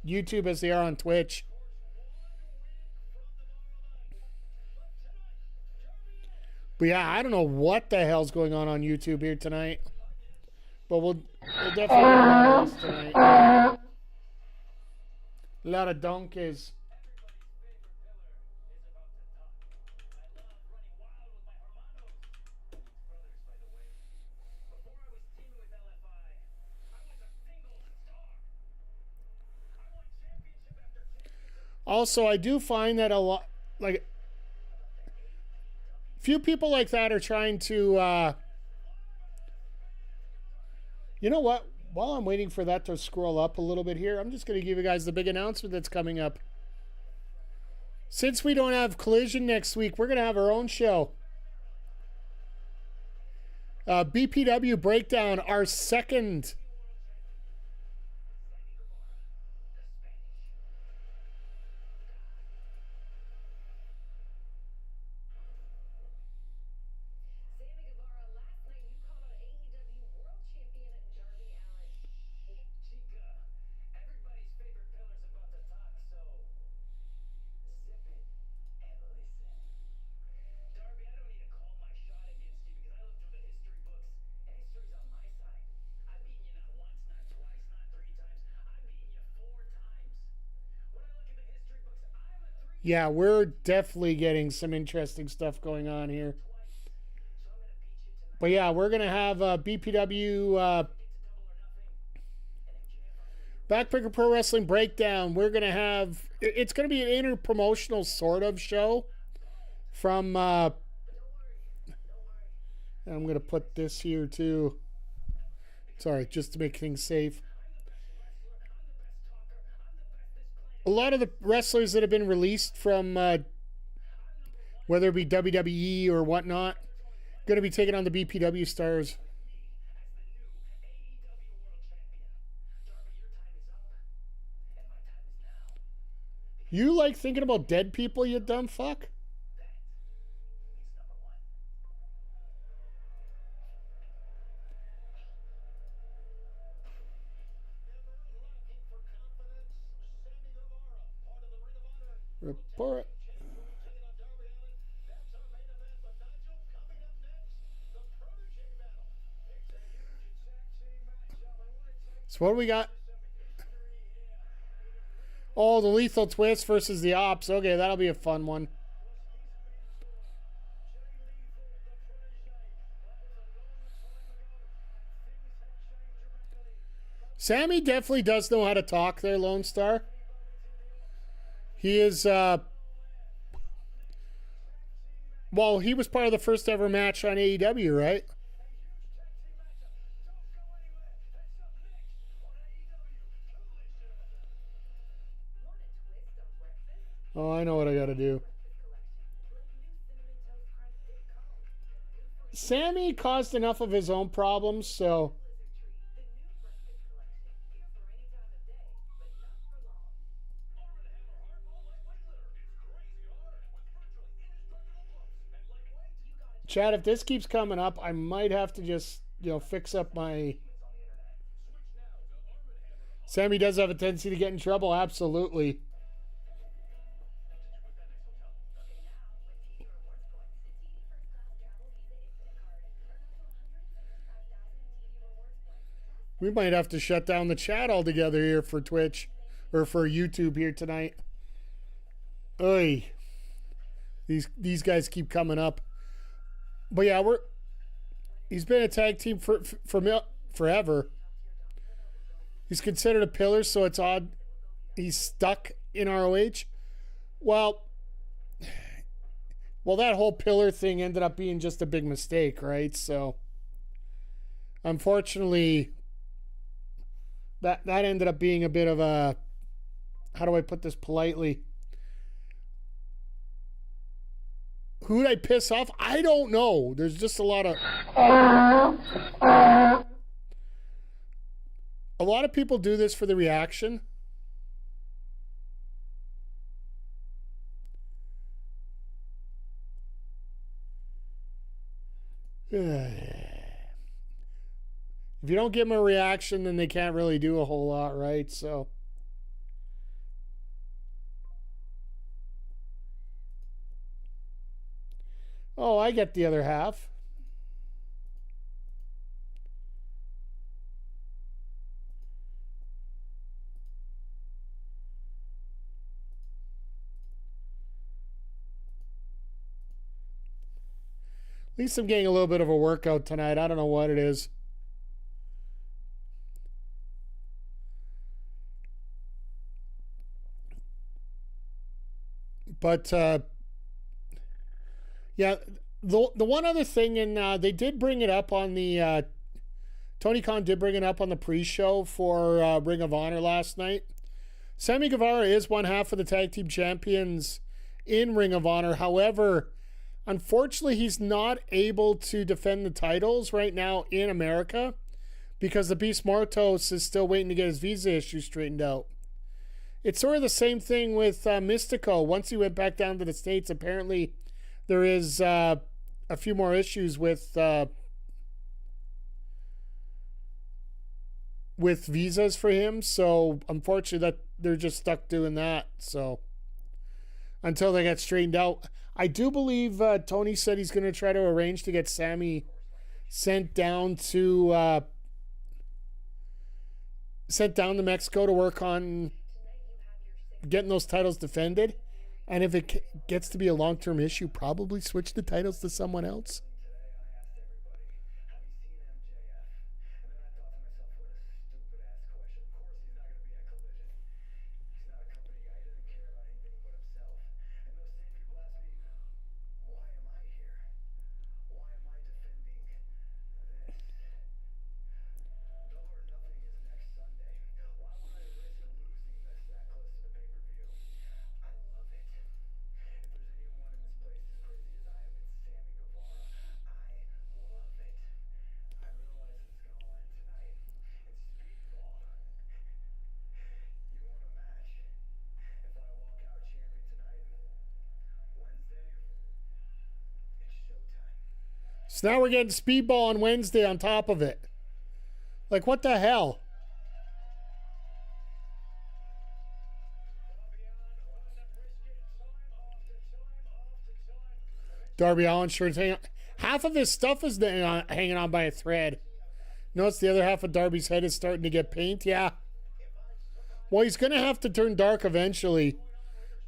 YouTube as they are on Twitch. But yeah, I don't know what the hell's going on YouTube here tonight. But we'll definitely get on this tonight. A lot of donkeys. Also, I do find that a lot, like, few people like that are trying to, you know what? While I'm waiting for that to scroll up a little bit here, I'm just going to give you guys the big announcement that's coming up. Since we don't have Collision next week, we're going to have our own show. BPW Breakdown, our second... Yeah, we're definitely getting some interesting stuff going on here. But yeah, we're going to have BPW Backbreaker Pro Wrestling Breakdown. We're going to have... It's going to be an inter-promotional sort of show from... I'm going to put this here too. Sorry, just to make things safe. a lot of the wrestlers that have been released from whether it be WWE or whatnot, going to be taking on the BPW stars. You like thinking about dead people, you dumb fuck? Report. So what do we got? Oh, the Lethal Twist versus the Ops. Okay, that'll be a fun one. Sammy definitely does know how to talk there, Lone Star. He is, well, he was part of the first ever match on AEW, right? Oh, I know what I gotta do. Sammy caused enough of his own problems, so... Chad, if this keeps coming up, I might have to just, fix up my... Sammy does have a tendency to get in trouble, absolutely. We might have to shut down the chat altogether here for Twitch, or for YouTube here tonight. Oy. These guys keep coming up. But yeah, he's been a tag team for forever. He's considered a pillar, so it's odd he's stuck in ROH. Well, that whole pillar thing ended up being just a big mistake, right? So, unfortunately, that ended up being a bit of a, how do I put this politely? Who'd I piss off? I don't know. There's just a lot of people do this for the reaction. If you don't give them a reaction, then they can't really do a whole lot, right? So... Oh, I get the other half. At least I'm getting a little bit of a workout tonight. I don't know what it is. But, yeah, the one other thing, and they did bring it up on the, Tony Khan did bring it up on the pre-show for Ring of Honor last night. Sammy Guevara is one half of the tag team champions in Ring of Honor. However, unfortunately, he's not able to defend the titles right now in America because the Beast Mortos is still waiting to get his visa issue straightened out. It's sort of the same thing with Mystico. Once he went back down to the States, apparently there is a few more issues with visas for him. So unfortunately, that they're just stuck doing that. So until they get straightened out, I do believe Tony said he's going to try to arrange to get Sammy sent down to Mexico to work on getting those titles defended. And if it gets to be a long-term issue, probably switch the titles to someone else. So now we're getting Speedball on Wednesday on top of it. Like, what the hell? Darby Allin shirts hanging on. Half of his stuff is hanging on by a thread. Notice the other half of Darby's head is starting to get paint. Yeah. Well, he's going to have to turn dark eventually.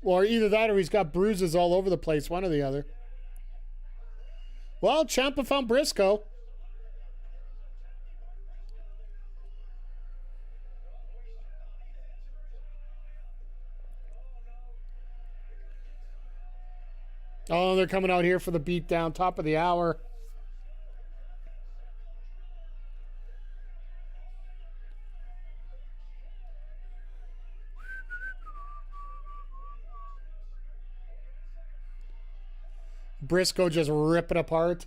Or either that or he's got bruises all over the place. One or the other. Well, Ciampa found Briscoe. Oh, they're coming out here for the beatdown, top of the hour. Briscoe just rip it apart.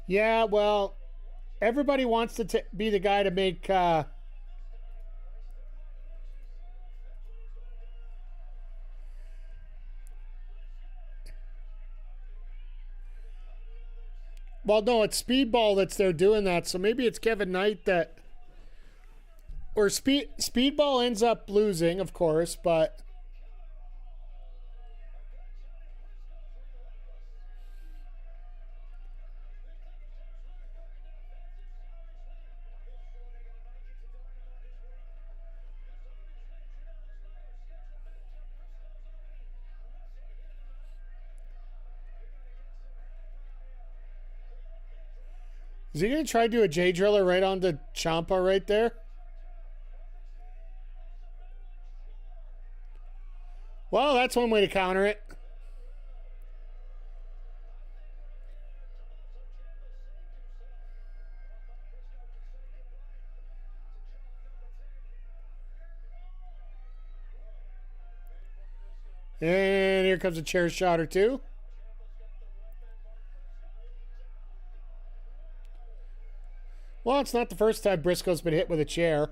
Yeah, well, everybody wants to be the guy to make... Well, no, it's Speedball that's there doing that, so maybe it's Kevin Knight that... Or Speedball ends up losing, of course, but... Is he going to try to do a J Driller right onto Ciampa right there? Well, that's one way to counter it. And here comes a chair shot or two. Well, it's not the first time Briscoe's been hit with a chair.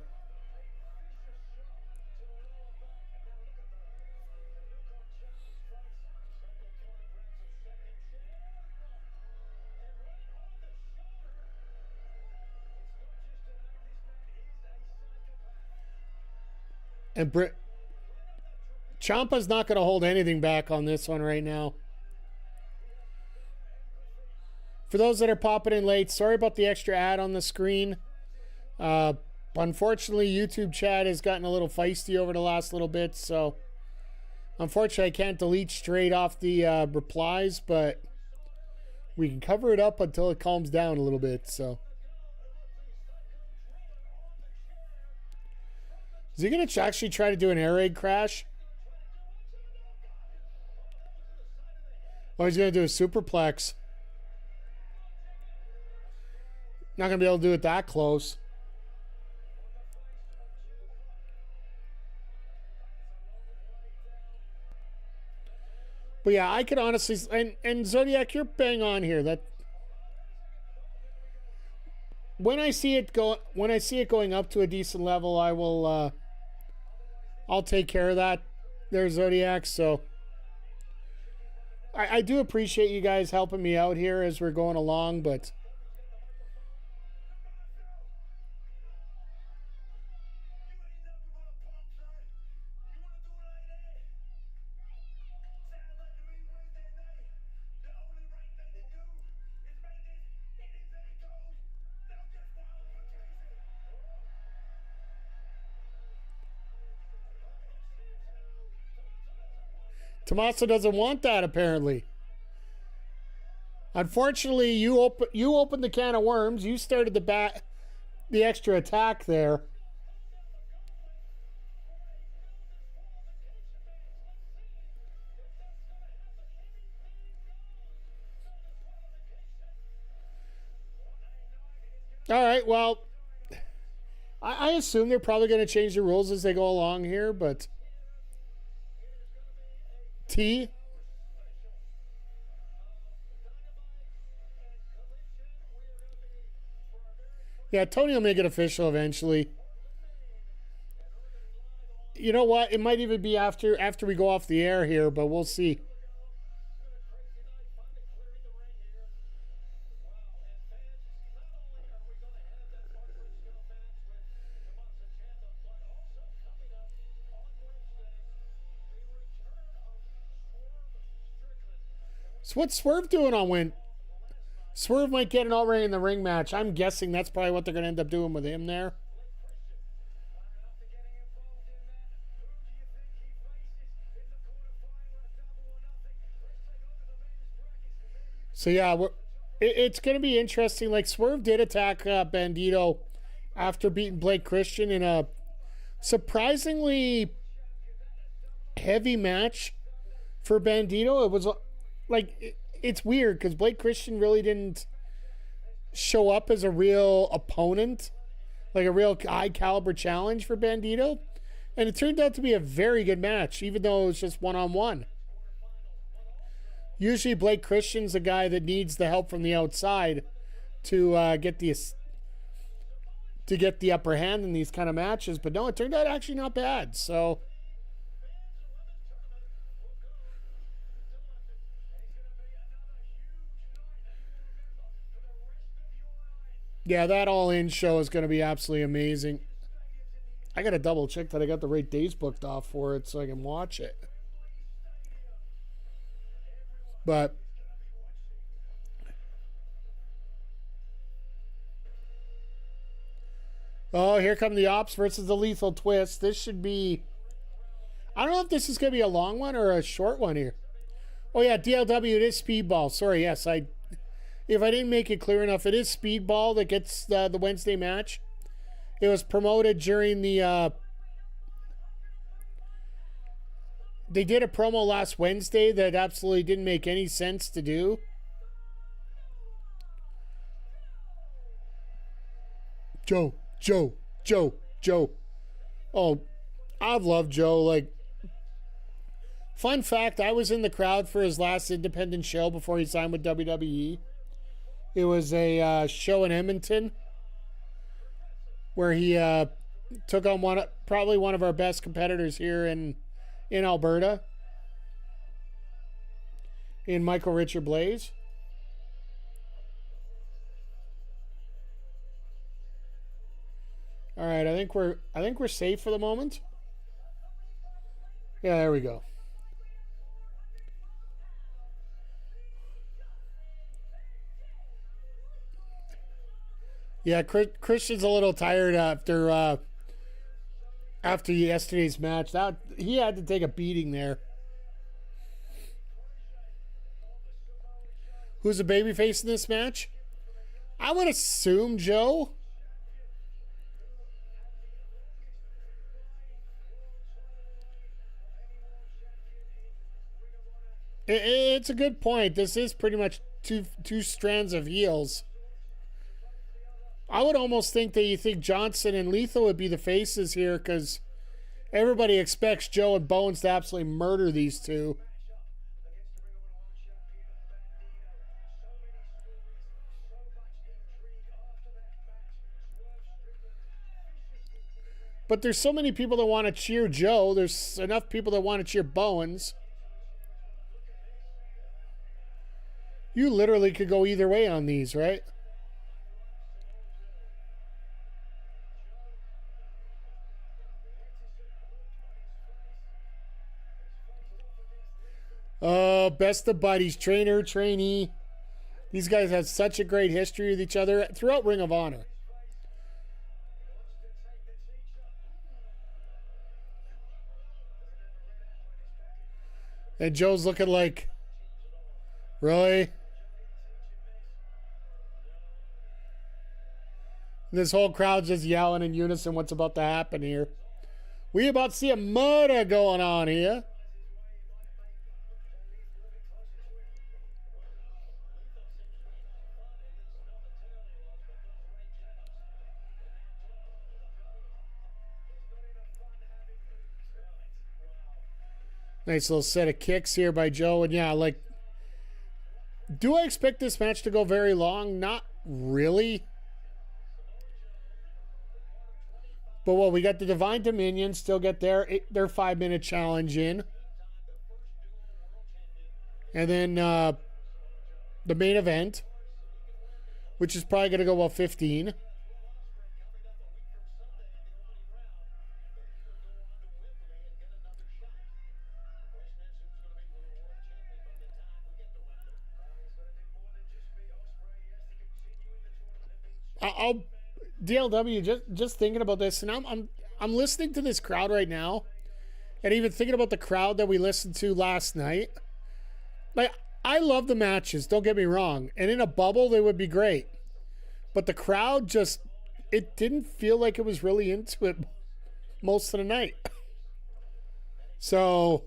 And Ciampa's not going to hold anything back on this one right now. For those that are popping in late, sorry about the extra ad on the screen. Unfortunately, YouTube chat has gotten a little feisty over the last little bit, so unfortunately I can't delete straight off the replies, but we can cover it up until it calms down a little bit. So, is he going to actually try to do an air raid crash? Or he's going to do a superplex? Not going to be able to do it that close. But yeah, I could honestly... And Zodiac, you're bang on here. That when I see it going up to a decent level, I will I'll take care of that there, Zodiac. So I do appreciate you guys helping me out here as we're going along, but Tommaso doesn't want that, apparently. Unfortunately, you opened the can of worms. You started the extra attack there. All right, well, I assume they're probably going to change the rules as they go along here, but T. Yeah, Tony will make it official eventually. You know what? It might even be after we go off the air here, but we'll see. So what's Swerve doing on Win? Swerve might get an already in the ring match. I'm guessing that's probably what they're going to end up doing with him there. So yeah, it's going to be interesting. Like Swerve did attack Bandito after beating Blake Christian in a surprisingly heavy match for Bandito. It was like it's weird because Blake Christian really didn't show up as a real opponent, like a real high caliber challenge for Bandito, and it turned out to be a very good match, even though it was just one-on-one. Usually Blake Christian's a guy that needs the help from the outside to get the upper hand in these kind of matches. But no, it turned out actually not bad. So yeah, that all-in show is going to be absolutely amazing. I got to double check that I got the right days booked off for it so I can watch it. But oh, here come the Ops versus the Lethal Twist. This should be, I don't know if this is going to be a long one or a short one here. Oh yeah, DLW, it is Speedball. Sorry, yes, if I didn't make it clear enough, it is Speedball that gets the Wednesday match. It was promoted during the they did a promo last Wednesday that absolutely didn't make any sense to do. Joe. Oh, I've loved Joe. Like, fun fact, I was in the crowd for his last independent show before he signed with WWE. It was a show in Edmonton where he took on probably one of our best competitors here in Alberta, in Michael Richard Blaze. All right, I think we're safe for the moment. Yeah, there we go. Yeah, Christian's a little tired after yesterday's match. That he had to take a beating there. Who's the babyface in this match? I would assume Joe. It's a good point. This is pretty much two strands of heels. I would almost think that you think Johnson and Lethal would be the faces here because everybody expects Joe and Bones to absolutely murder these two. But there's so many people that want to cheer Joe. There's enough people that want to cheer Bowens. You literally could go either way on these, right? Oh, best of buddies, trainer, trainee. These guys have such a great history with each other throughout Ring of Honor. And Joe's looking like, really? This whole crowd's just yelling in unison what's about to happen here. We about to see a murder going on here. Nice little set of kicks here by Joe. And yeah, like, do I expect this match to go very long? Not really. But well, we got the Divine Dominion still get their 5-minute challenge in. And then the main event, which is probably going to go about 15. I'll DLW just thinking about this, and I'm listening to this crowd right now, and even thinking about the crowd that we listened to last night. Like, I love the matches, don't get me wrong, and in a bubble they would be great, but the crowd just, it didn't feel like it was really into it most of the night. So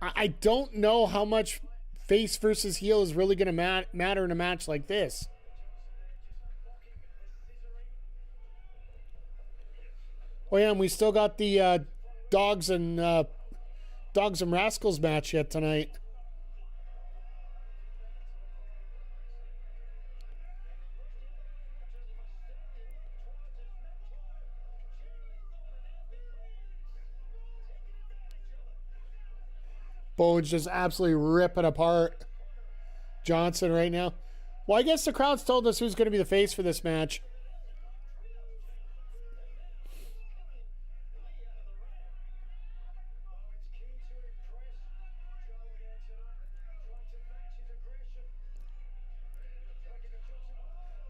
I don't know how much face versus heel is really going to matter in a match like this. Oh yeah, and we still got the Dogs and Rascals match yet tonight. Bones just absolutely ripping apart Johnson right now. Well, I guess the crowd's told us who's going to be the face for this match.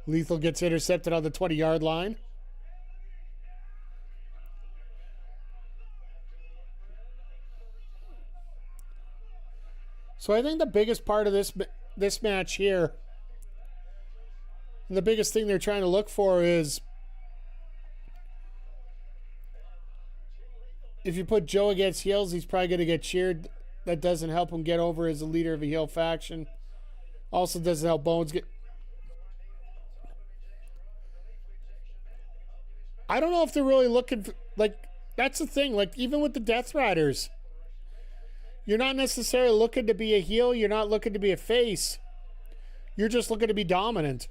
Lethal gets intercepted on the 20-yard line. So I think the biggest part of this match here, and the biggest thing they're trying to look for is, if you put Joe against heels, he's probably going to get cheered. That doesn't help him get over as the leader of a heel faction. Also doesn't help Bones get... I don't know if they're really looking for, like, that's the thing. Like, even with the Death Riders, you're not necessarily looking to be a heel. You're not looking to be a face. You're just looking to be dominant.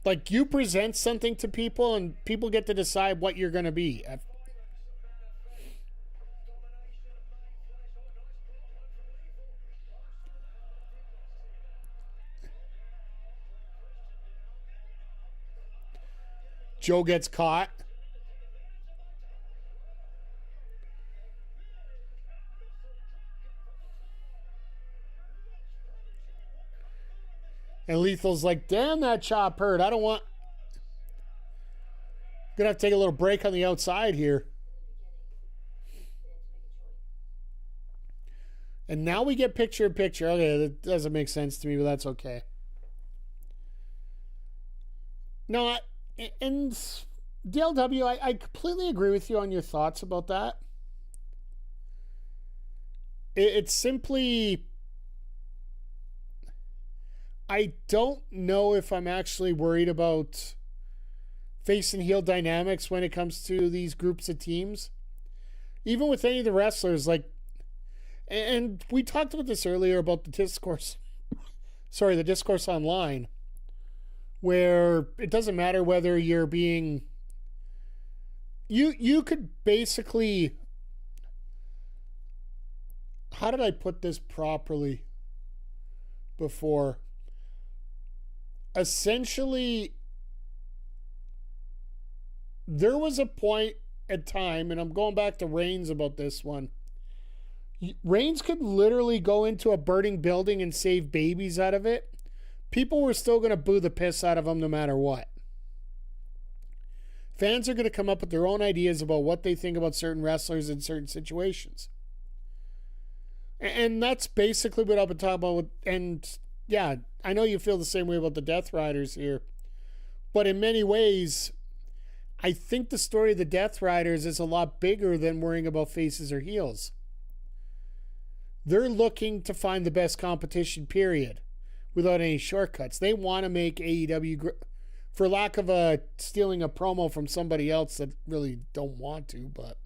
Like, you present something to people, and people get to decide what you're going to be. Joe gets caught. And Lethal's like, damn, that chop hurt. I don't want... Gonna have to take a little break on the outside here. And now we get picture in picture. Okay, that doesn't make sense to me, but that's okay. No, and DLW, I completely agree with you on your thoughts about that. It's simply... I don't know if I'm actually worried about face and heel dynamics when it comes to these groups of teams. Even with any of the wrestlers, like... And we talked about this earlier about the discourse. Sorry, the discourse online. Where it doesn't matter whether you're being... You could basically... How did I put this properly before? Essentially, there was a point at time, and I'm going back to Reigns about this one. Reigns could literally go into a burning building and save babies out of it. People were still going to boo the piss out of him no matter what. Fans are going to come up with their own ideas about what they think about certain wrestlers in certain situations. And that's basically what I've been talking about. And yeah, I know you feel the same way about the Death Riders here. But in many ways, I think the story of the Death Riders is a lot bigger than worrying about faces or heels. They're looking to find the best competition, period, without any shortcuts. They want to make AEW for lack of stealing a promo from somebody else that really don't want to, but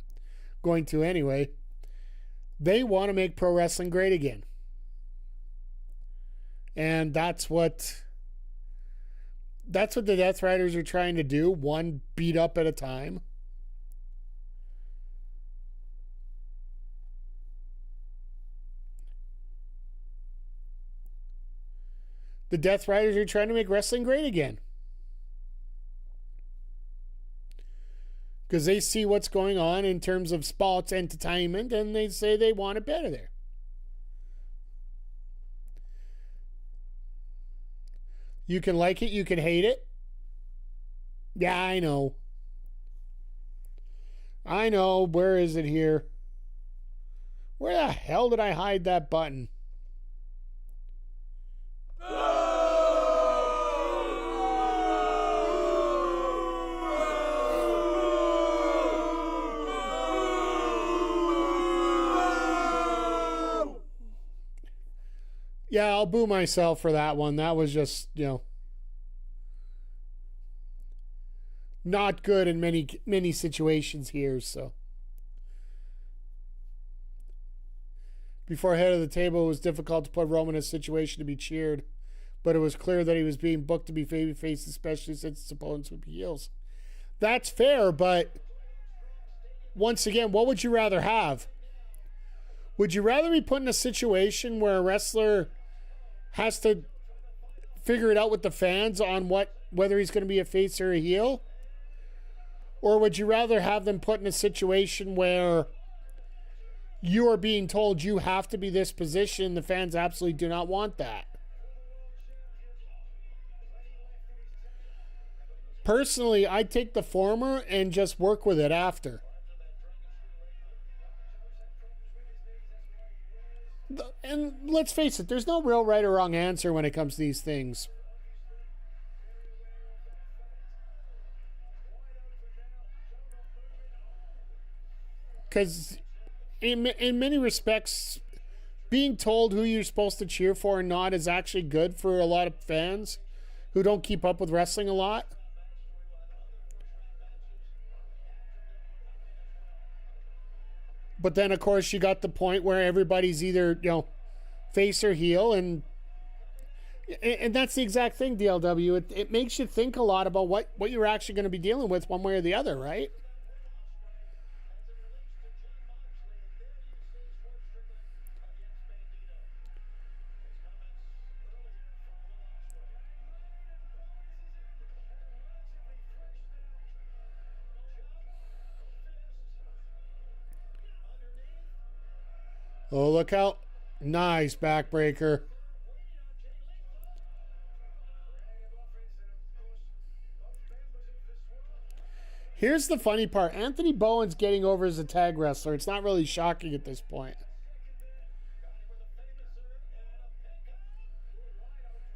going to anyway, they want to make pro wrestling great again. And that's what the Death Riders are trying to do, one beat up at a time. The Death Riders are trying to make wrestling great again. Because they see what's going on in terms of sports entertainment, and they say they want it better there. You can like it, you can hate it. Yeah, I know. I know. Where is it here? Where the hell did I hide that button? Yeah, I'll boo myself for that one. That was just, not good in many situations here, so. Before head of the table, it was difficult to put Roman in a situation to be cheered, but it was clear that he was being booked to be babyface, especially since his opponents would be heels. That's fair, but once again, what would you rather have? Would you rather be put in a situation where a wrestler has to figure it out with the fans on whether he's going to be a face or a heel? Or would you rather have them put in a situation where you are being told you have to be this position, the fans absolutely do not want that? Personally, I'd take the former and just work with it after. And let's face it, there's no real right or wrong answer when it comes to these things. Because in many respects, being told who you're supposed to cheer for and not is actually good for a lot of fans who don't keep up with wrestling a lot. But then, of course, you got the point where everybody's either, face or heel, and that's the exact thing, DLW. It makes you think a lot about what you're actually going to be dealing with one way or the other, right? Oh, look out. Nice backbreaker. Here's the funny part. Anthony Bowen's getting over as a tag wrestler. It's not really shocking at this point.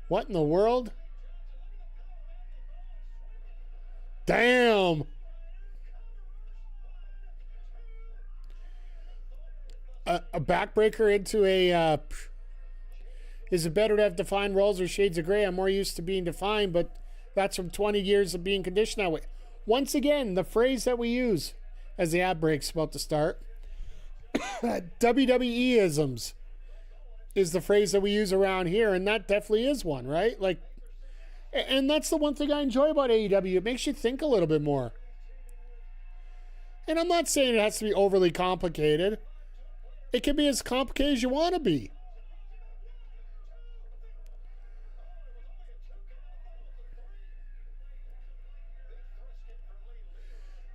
What in the world? Damn. A backbreaker into a... is it better to have defined roles or shades of gray? I'm more used to being defined, but that's from 20 years of being conditioned that way. Once again, the phrase that we use as the ad break's about to start. WWE-isms is the phrase that we use around here, and that definitely is one, right? Like, and that's the one thing I enjoy about AEW. It makes you think a little bit more. And I'm not saying it has to be overly complicated. It can be as complicated as you want to be.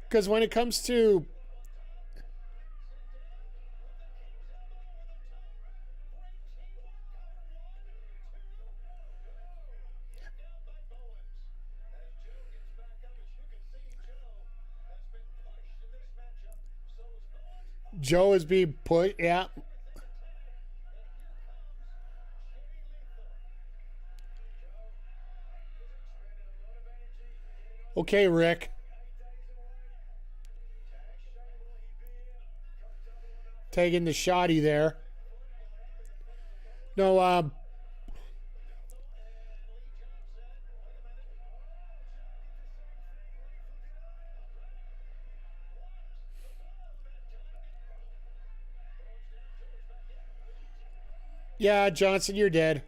Because when it comes to Joe is being put, yeah. Okay, Rick. Taking the shotty there. No, Yeah, Johnson, you're dead.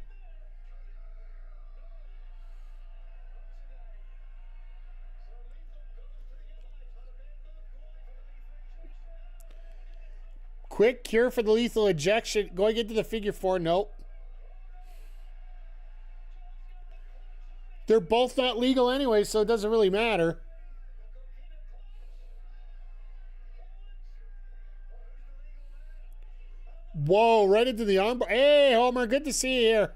Quick cure for the lethal injection. Going into the figure 4. Nope. They're both not legal anyway, so it doesn't really matter. Whoa, right into the armbar. Hey, Homer, good to see you here.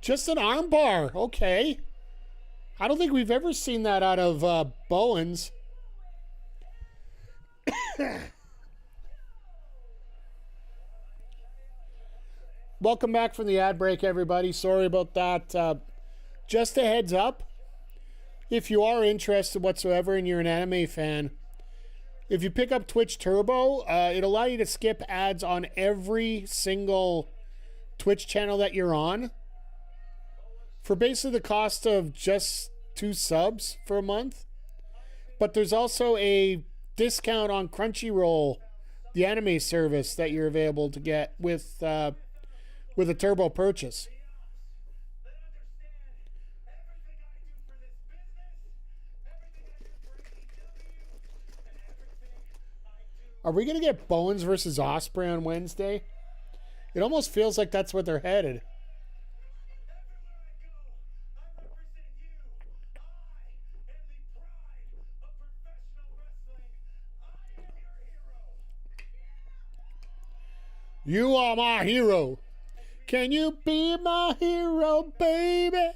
Just an armbar. Okay. I don't think we've ever seen that out of Bowens. Welcome back from the ad break, everybody. Sorry about that. Just a heads up. If you are interested whatsoever and you're an anime fan, if you pick up Twitch Turbo, it'll allow you to skip ads on every single Twitch channel that you're on for basically the cost of just 2 subs for a month. But there's also a discount on Crunchyroll, the anime service that you're available to get with a Turbo purchase. Are we going to get Bowens versus Osprey on Wednesday? It almost feels like that's what they're headed. You are my hero. Can you be my hero, baby?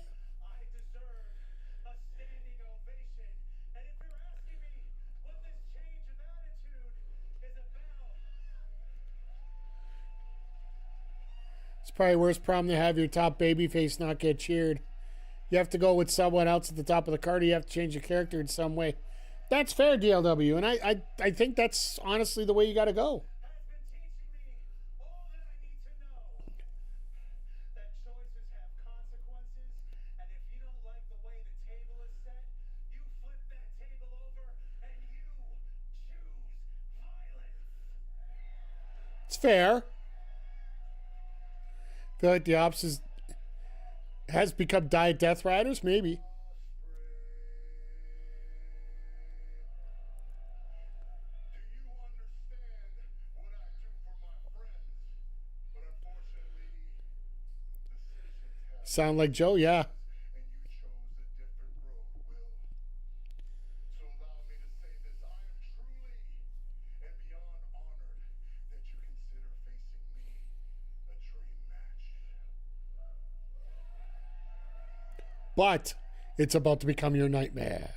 It's probably the worst problem to have your top babyface not get cheered. You have to go with someone else at the top of the card. Or you have to change your character in some way. That's fair, DLW, and I think that's honestly the way you got to go. It's fair. I feel like the Ops has become Diet Death Riders, maybe. Sound like Joe, yeah. But it's about to become your nightmare.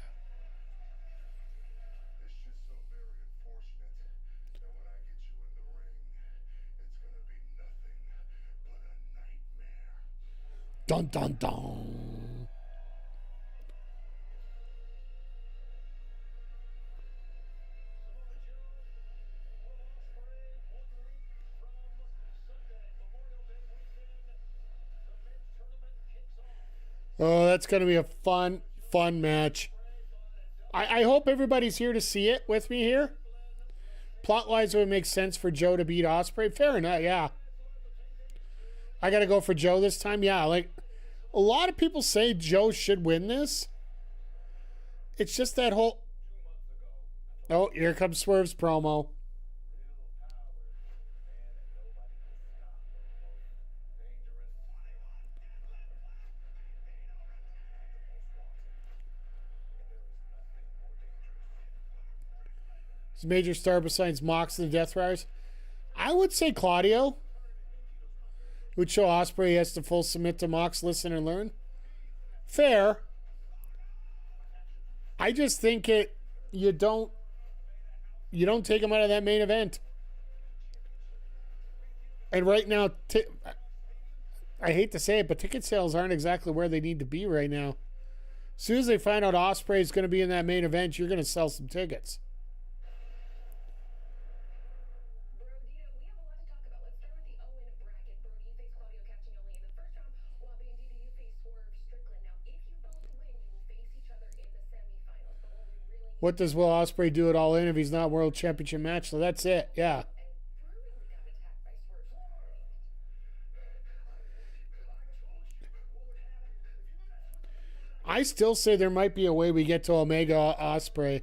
It's just so very unfortunate that when I get you in the ring, it's gonna be nothing but a nightmare. Dun dun dun. Oh, that's going to be a fun match. I hope everybody's here to see it with me here. Plot-wise, it would make sense for Joe to beat Ospreay. Fair enough, yeah. I got to go for Joe this time. Yeah, like, a lot of people say Joe should win this. It's just that whole... Oh, here comes Swerve's promo. His major star besides Mox and the Death Riders? I would say Claudio. It would show Ospreay has to full submit to Mox, listen and learn. Fair. I just think you don't take him out of that main event. And right now, I hate to say it, but ticket sales aren't exactly where they need to be right now. As soon as they find out Ospreay is going to be in that main event, you're going to sell some tickets. What does Will Ospreay do at All In if he's not World Championship match? So that's it. Yeah. I still say there might be a way we get to Omega Ospreay.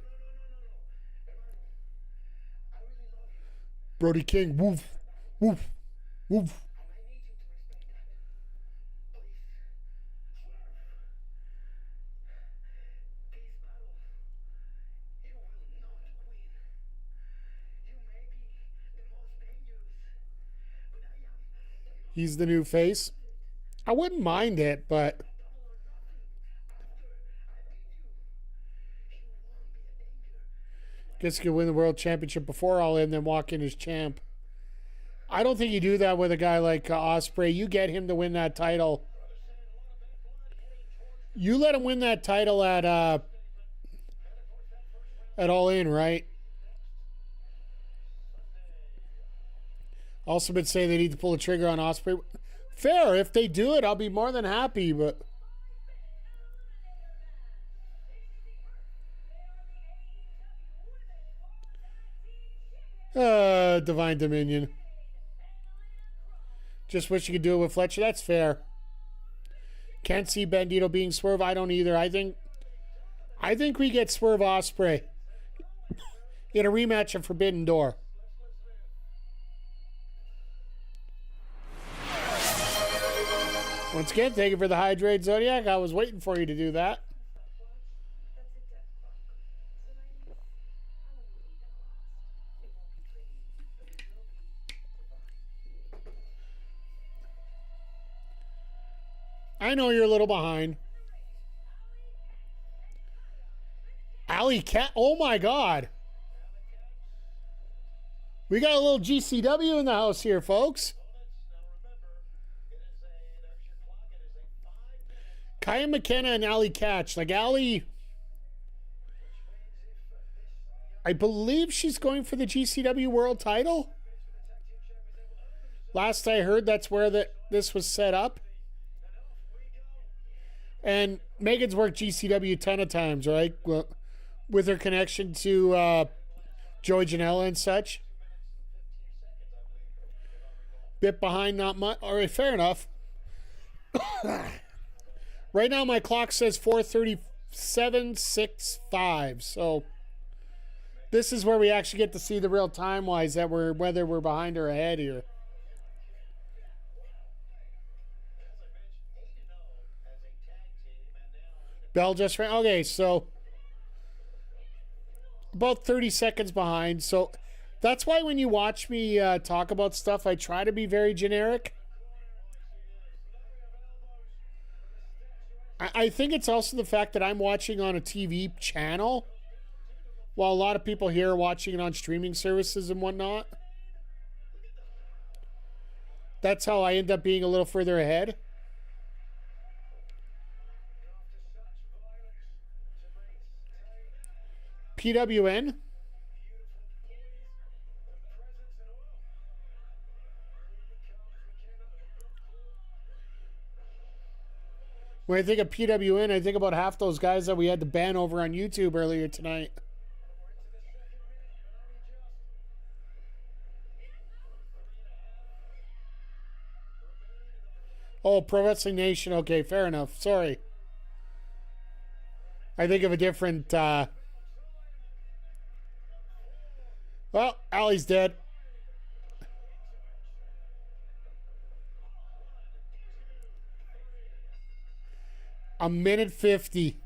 Brody King, woof, woof, woof. He's the new face. I wouldn't mind it, but guess you could win the World Championship before All In, then walk in as champ. I don't think you do that with a guy like Ospreay. You get him to win that title. You let him win that title at All In, right? Also been saying they need to pull the trigger on Ospreay. Fair. If they do it, I'll be more than happy, but Divine Dominion. Just wish you could do it with Fletcher. That's fair. Can't see Bandito being Swerve. I don't either. I think we get Swerve Ospreay in a rematch of Forbidden Door. Once again, thank you for the Hydrate Zodiac. I was waiting for you to do that. I know you're a little behind. Alley Cat. Oh my God. We got a little GCW in the house here, folks. Kaya McKenna and Allie Catch. Like Allie, I believe she's going for the GCW World title. Last I heard, that's where this was set up. And Megan's worked GCW a ton of times, right? Well, with her connection to Joey Janela and such. Bit behind, not much. All right, fair enough. Right now, my clock says 4:37:65. So this is where we actually get to see the real time-wise that whether we're behind or ahead here. Bell just ran. Okay, so about 30 seconds behind. So that's why when you watch me talk about stuff, I try to be very generic. I think it's also the fact that I'm watching on a TV channel, while a lot of people here are watching it on streaming services and whatnot. That's how I end up being a little further ahead. PWN. When I think of PWN, I think about half those guys that we had to ban over on YouTube earlier tonight. Oh, Pro Wrestling Nation. Okay, fair enough. Sorry. I think of a different... Well, Allie's dead. A minute 50.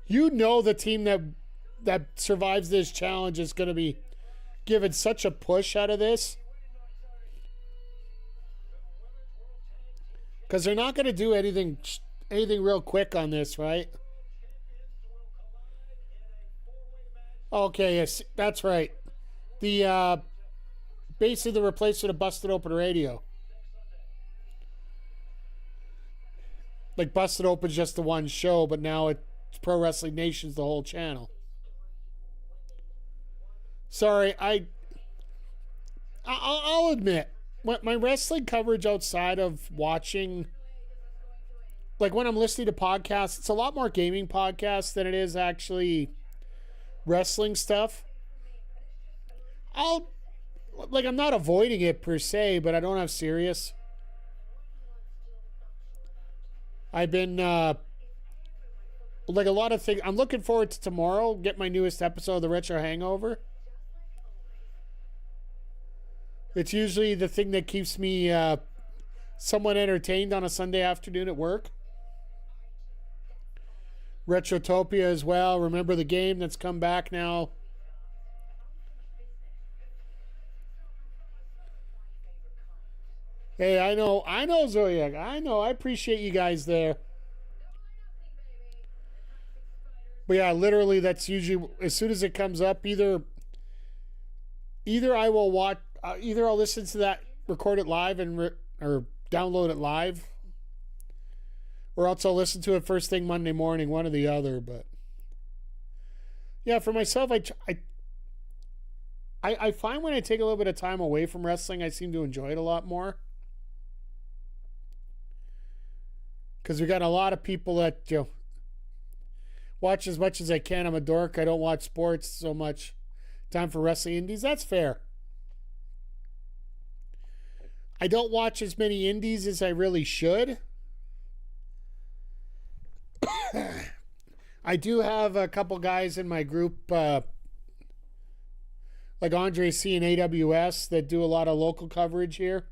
You know the team that survives this challenge is going to be given such a push out of this. Because they're not going to do anything real quick on this, right? Okay, yes, that's right. The basically the replacement of Busted Open Radio. Like Busted Open's just the one show, but now it's Pro Wrestling Nation's the whole channel. Sorry, I'll admit, my wrestling coverage outside of watching like when I'm listening to podcasts, it's a lot more gaming podcasts than it is actually wrestling stuff. I'm not avoiding it per se, but I don't have Sirius. I've been like a lot of things. I'm looking forward to tomorrow. Get my newest episode of the Retro Hangover. It's usually the thing that keeps me somewhat entertained on a Sunday afternoon at work. Retrotopia as well. Remember the Game that's come back now. Hey, I know, Zodiac. I know. I appreciate you guys there. But yeah, literally, that's usually as soon as it comes up. Either I will watch. Either I'll listen to that, record it live, or download it live, or else I'll listen to it first thing Monday morning. One or the other. But yeah, for myself, I find when I take a little bit of time away from wrestling, I seem to enjoy it a lot more. Because we got a lot of people that watch as much as I can. I'm a dork. I don't watch sports so much. Time for wrestling indies. That's fair. I don't watch as many indies as I really should. I do have a couple guys in my group, like Andre C and AWS, that do a lot of local coverage here.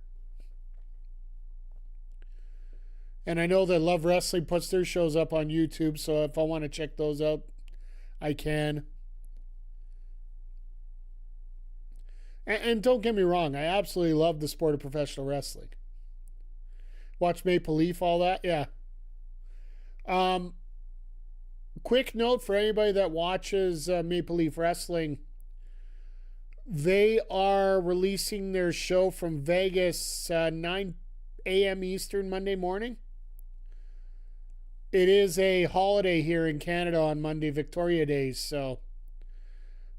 And I know that Love Wrestling puts their shows up on YouTube, so if I want to check those out, I can. And don't get me wrong, I absolutely love the sport of professional wrestling. Watch Maple Leaf, all that, yeah. Quick note for anybody that watches Maple Leaf Wrestling. They are releasing their show from Vegas 9 a.m. Eastern Monday morning. It is a holiday here in Canada on Monday, Victoria Days. So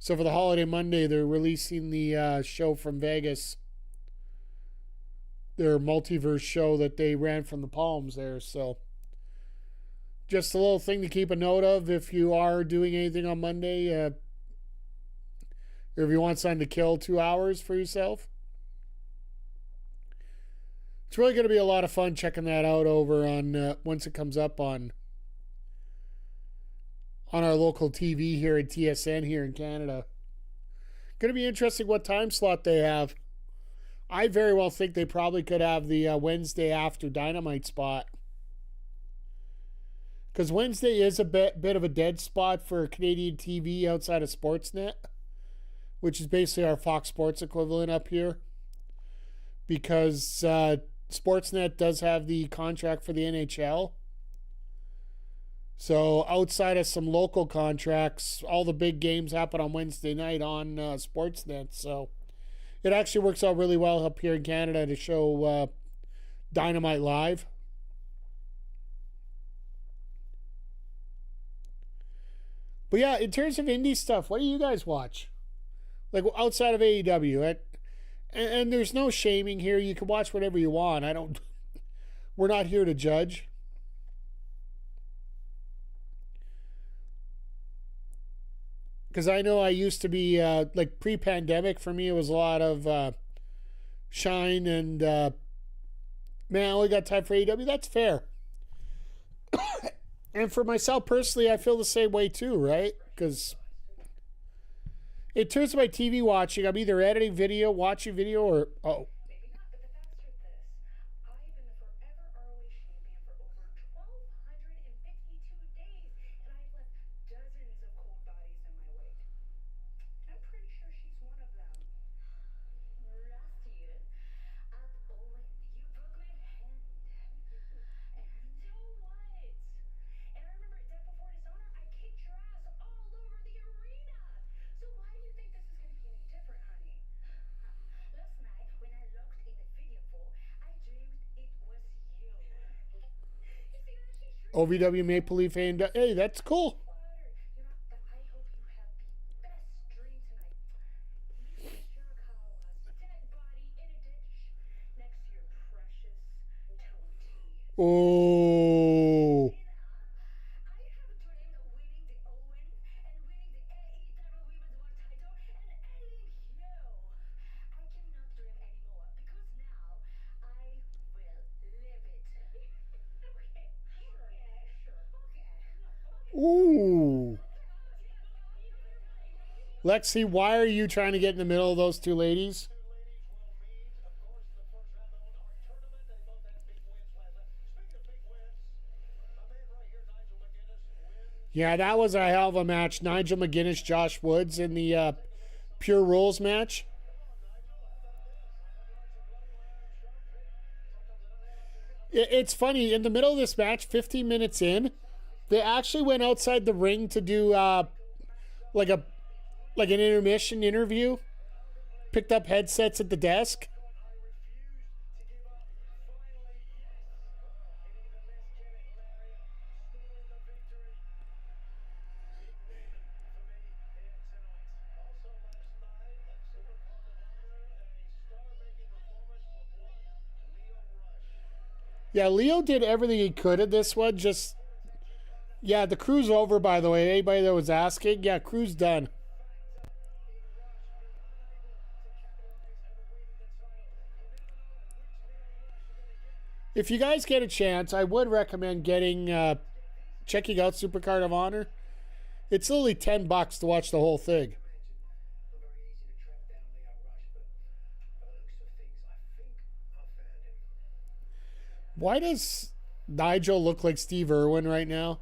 for the holiday Monday, they're releasing the show from Vegas. Their multiverse show that they ran from the Palms there. So just a little thing to keep a note of if you are doing anything on Monday. Or if you want something to kill 2 hours for yourself. It's really going to be a lot of fun checking that out over on once it comes up on our local TV here at TSN here in Canada. Going to be interesting what time slot they have. I very well think they probably could have the Wednesday after Dynamite spot. Because Wednesday is a bit of a dead spot for Canadian TV outside of Sportsnet, which is basically our Fox Sports equivalent up here. Because Sportsnet does have the contract for the NHL. So outside of some local contracts, all the big games happen on Wednesday night on Sportsnet. So it actually works out really well up here in Canada to show Dynamite live. But yeah, in terms of indie stuff, what do you guys watch? Like outside of AEW, and there's no shaming here. You can watch whatever you want. We're not here to judge. Because I know I used to be, like pre-pandemic, for me it was a lot of Shine and, man, I only got time for AEW. That's fair. And for myself personally, I feel the same way too, right? Because in terms of my TV watching, I'm either editing video, watching video, or Maybe not, but the facts are this. I've been the forever ROH champion for over 1,252 days, and I've left dozens of cold bodies in my wake. And I'm pretty sure she's one of them. Rusty, at Owen, you broke my hand. And so what? And I remember that before Dishonor, I kicked your ass all over the arena. So why do you think this is going to be any different, honey? Last night, when I looked in the video for, I dreamed it was you. You see that she sure OVW Maple Leaf and hey, that's cool. flattered. You know, but I hope you have the best dream tonight. You Shirakawa's dead body in a ditch next to your precious Tony. Oh. Lexi, why are you trying to get in the middle of those two ladies? Yeah, that was a hell of a match. Nigel McGuinness, Josh Woods in the Pure Rules match. It's funny, in the middle of this match, 15 minutes in, they actually went outside the ring to do like an intermission interview. Picked up headsets at the desk. Yeah, Leo did everything he could at this one. Just, yeah, the crew's over, by the way. Anybody that was asking, yeah, crew's done. If you guys get a chance, I would recommend checking out Supercard of Honor. It's only $10 to watch the whole thing. Why does Nigel look like Steve Irwin right now?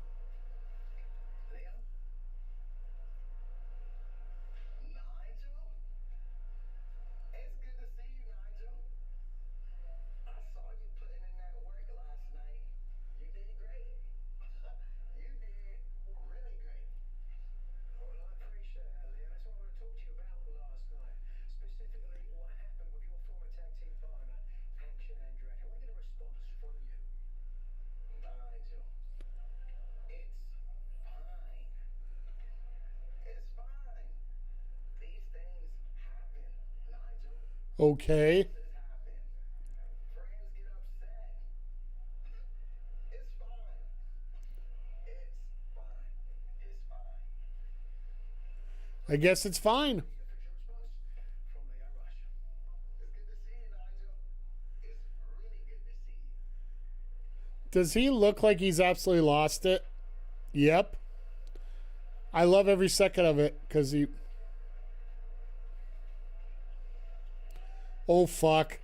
Okay. I guess it's fine. Does he look like he's absolutely lost it? Yep. I love every second of it because he... Oh, fuck.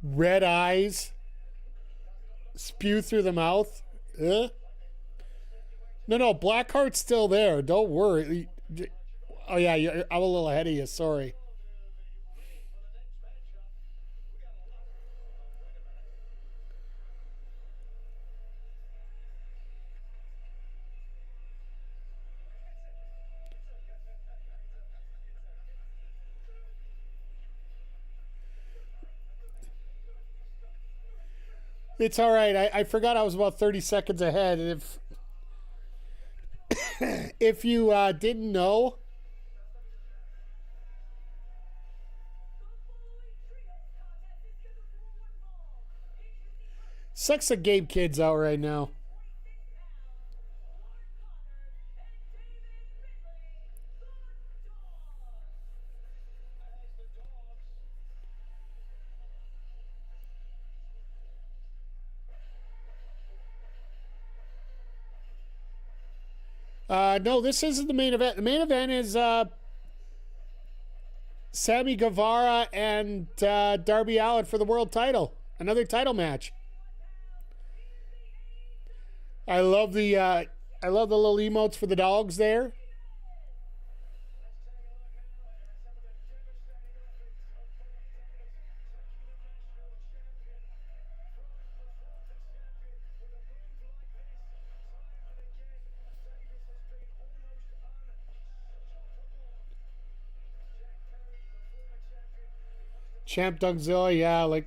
Red eyes. Spew through the mouth. No, Blackheart's still there. Don't worry. Oh, yeah, I'm a little ahead of you. Sorry. It's all right. I forgot I was about 30 seconds ahead. And if you didn't know, sucks that Gabe Kid's out right now. No, this isn't the main event. The main event is Sammy Guevara and Darby Allin for the world title. Another title match. I love the little emotes for the dogs there. Champ Dungzilla, yeah, like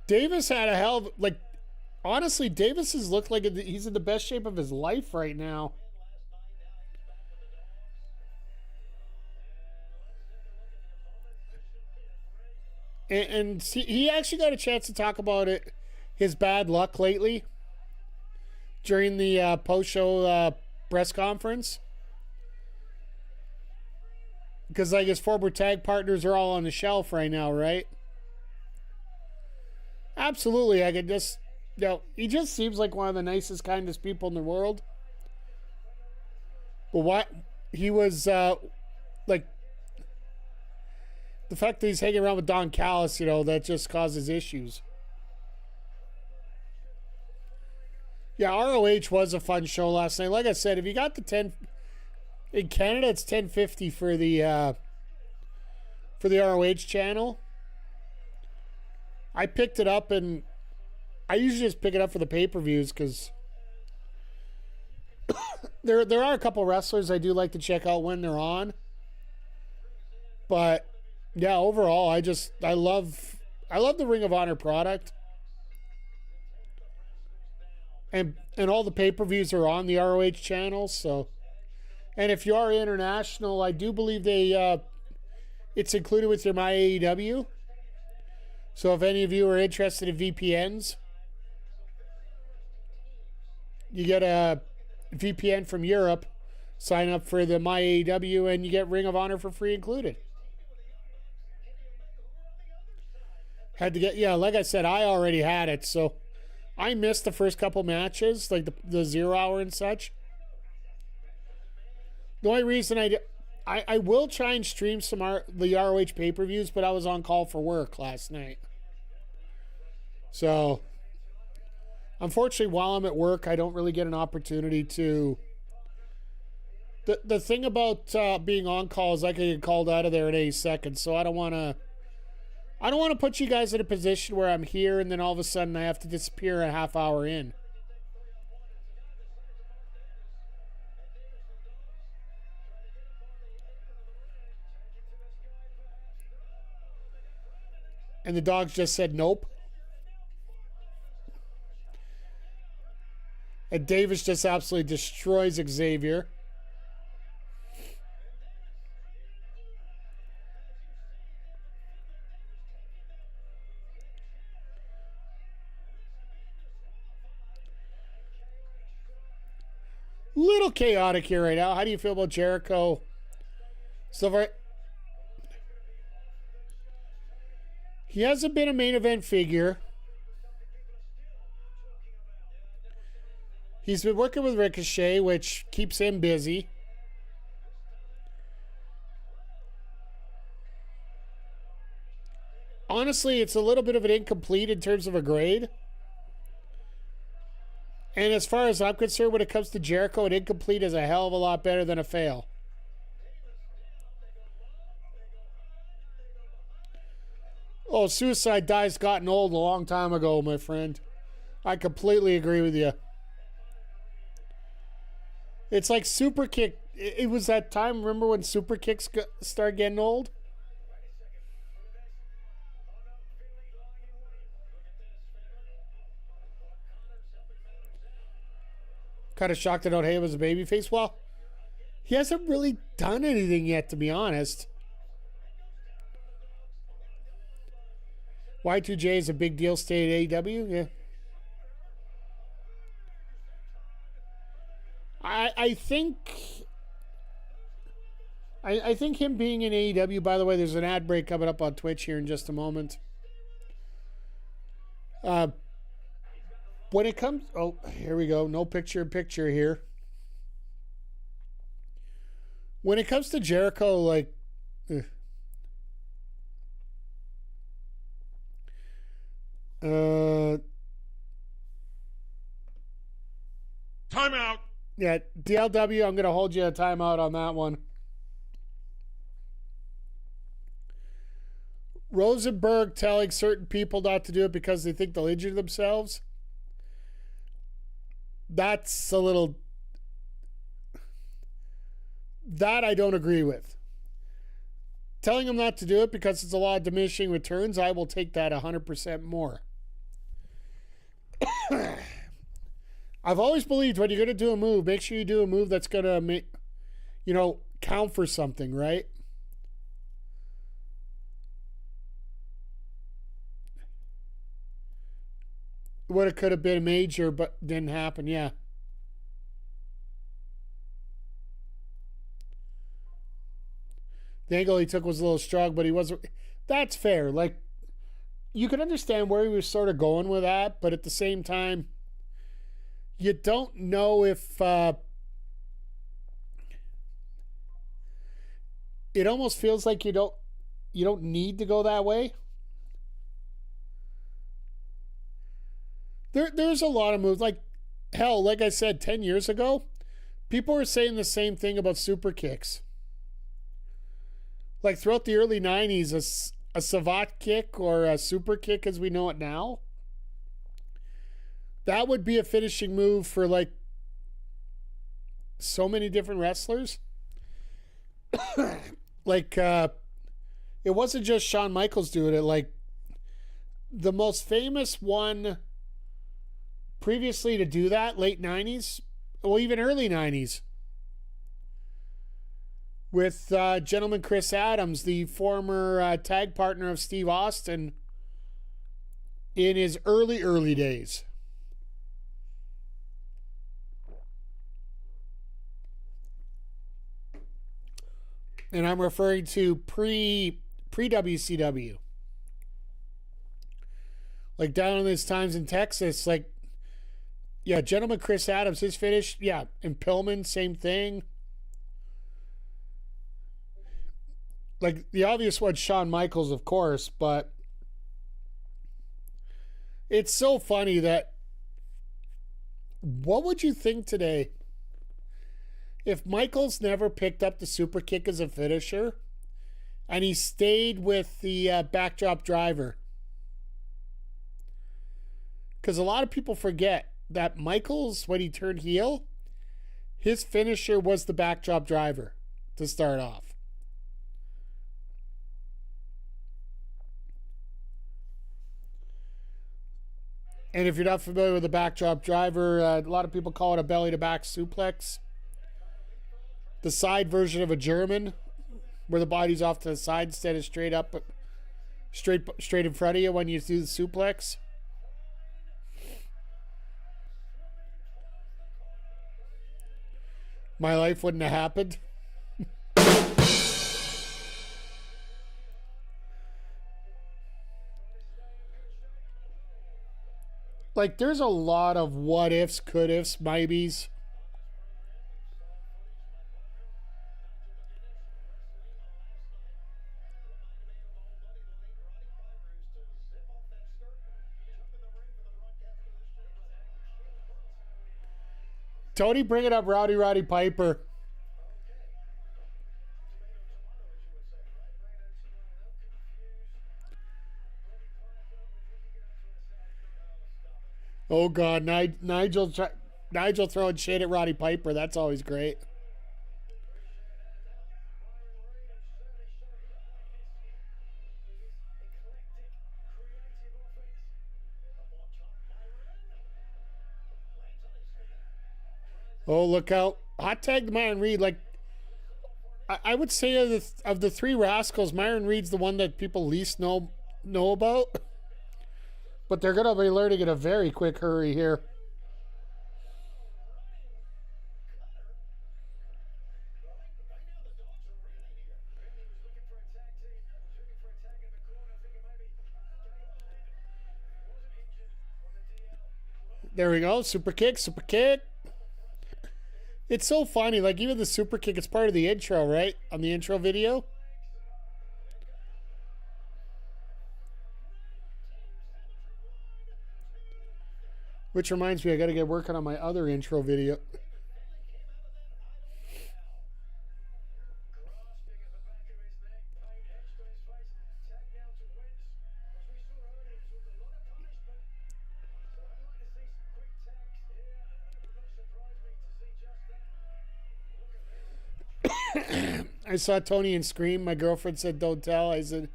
Davis had a hell of, like, honestly, Davis has looked like he's in the best shape of his life right now. And see, he actually got a chance to talk about it, his bad luck lately during the post-show press conference. Because, like, his former tag partners are all on the shelf right now, right? Absolutely. I could just, he just seems like one of the nicest, kindest people in the world. But what he was, like, the fact that he's hanging around with Don Callis, that just causes issues. Yeah, ROH was a fun show last night. Like I said, if you got the 10 in Canada, it's 10.50 for the ROH channel. I picked it up, and I usually just pick it up for the pay-per-views because there are a couple wrestlers I do like to check out when they're on. But yeah, overall, I love the Ring of Honor product. And all the pay-per-views are on the ROH channel, so. And if you are international, I do believe it's included with your My AEW. So if any of you are interested in VPNs, you get a VPN from Europe, sign up for the My AEW, and you get Ring of Honor for free included. Had to get, like I said, I already had it, so I missed the first couple matches, like the 0 hour and such. The only reason I will try and stream the ROH pay-per-views, but I was on call for work last night. So, unfortunately, while I'm at work, I don't really get an opportunity to. The thing about being on call is I can get called out of there in 8 seconds, so I don't want to put you guys in a position where I'm here and then all of a sudden I have to disappear a half hour in. And the dogs just said nope. And Davis just absolutely destroys Xavier. Little chaotic here right now. How do you feel about Jericho? Silver. He hasn't been a main event figure. He's been working with Ricochet, which keeps him busy. Honestly, it's a little bit of an incomplete in terms of a grade. And as far as I'm concerned, when it comes to Jericho, an incomplete is a hell of a lot better than a fail. Oh, Suicide Dive's gotten old a long time ago, my friend. I completely agree with you. It's like Super Kick. It was that time, remember when Super Kicks started getting old? Kind of shocked I don't hate him as a babyface. Well, he hasn't really done anything yet, to be honest. Y2J is a big deal stay at AEW. Yeah. I think him being in AEW, by the way, there's an ad break coming up on Twitch here in just a moment. When it comes, oh, here we go. No picture here. When it comes to Jericho, like, Timeout. yeah, DLW, I'm going to hold you a timeout on that one. Rosenberg telling certain people not to do it because they think they'll injure themselves. That's a little... That I don't agree with. Telling them not to do it because it's a lot of diminishing returns, I will take that 100% more. I've always believed when you're going to do a move, make sure you do a move that's going to make, count for something, right? What it could have been major, but didn't happen, yeah. The angle he took was a little strong, but he wasn't. That's fair. Like, you can understand where he was sort of going with that, but at the same time, you don't know if it almost feels like you don't need to go that way. There's a lot of moves. Like, hell, like I said, 10 years ago, people were saying the same thing about super kicks. Like, throughout the early 90s, a savate kick or a super kick as we know it now, that would be a finishing move for, like, so many different wrestlers. Like, it wasn't just Shawn Michaels doing it. Like, the most famous one previously to do that, late 90s, well, even early 90s, with gentleman Chris Adams, the former tag partner of Steve Austin in his early days. And I'm referring to pre-WCW. Like, down in his times in Texas, like, yeah, gentleman Chris Adams, his finish, yeah, and Pillman, same thing. Like, the obvious one, Shawn Michaels, of course, but it's so funny that, what would you think today if Michaels never picked up the super kick as a finisher and he stayed with the backdrop driver? Because a lot of people forget that Michaels, when he turned heel, his finisher was the backdrop driver to start off. And if you're not familiar with the backdrop driver, a lot of people call it a belly-to-back suplex. The side version of a German, where the body's off to the side instead of straight up, straight in front of you when you do the suplex. My life wouldn't have happened. Like, there's a lot of what ifs, could ifs, maybes. Tony bringing up Roddy Piper. Oh, God. Nigel throwing shade at Roddy Piper. That's always great. Oh, look out. Hot tag to Myron Reed. Like, I would say of the three rascals, Myron Reed's the one that people least know about. But they're going to be learning in a very quick hurry here. There we go. Super kick, super kick. It's so funny. Like, even the super kick, it's part of the intro, right? On the intro video. Which reminds me, I got to get working on my other intro video. I saw Tony and Scream. My girlfriend said, "Don't tell." I said,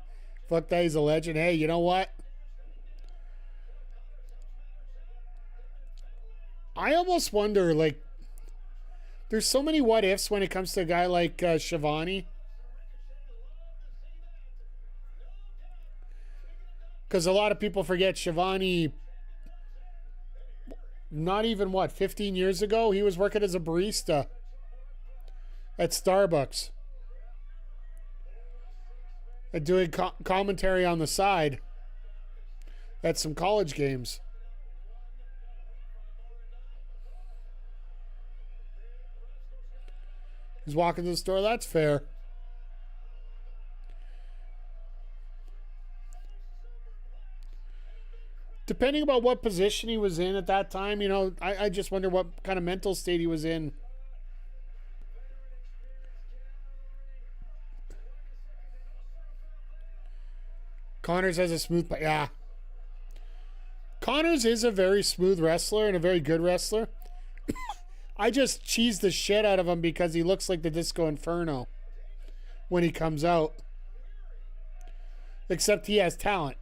"Fuck that, he's a legend." Hey, you know what? I almost wonder, like, there's so many what ifs when it comes to a guy like Shivani. Because a lot of people forget Shivani, not even, 15 years ago, he was working as a barista at Starbucks. And doing commentary on the side at some college games. He's walking to the store. That's fair. Depending about what position he was in at that time, you know, I just wonder what kind of mental state he was in. Connors has a smooth... Yeah. Connors is a very smooth wrestler and a very good wrestler. I just cheese the shit out of him because he looks like the Disco Inferno when he comes out. Except he has talent.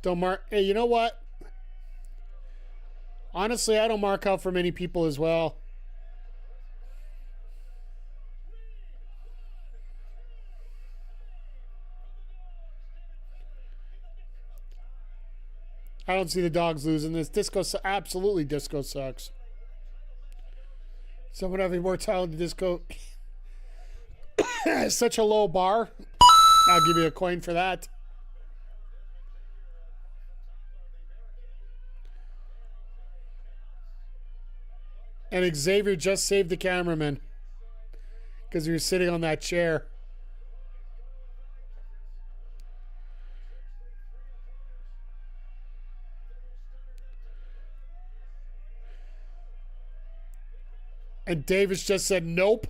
Don't mark. Hey, you know what? Honestly, I don't mark out for many people as well. I don't see the dogs losing this. Absolutely Disco sucks. Someone having more talent than Disco. Such a low bar. I'll give you a coin for that. And Xavier just saved the cameraman because he was sitting on that chair. And Davis just said nope.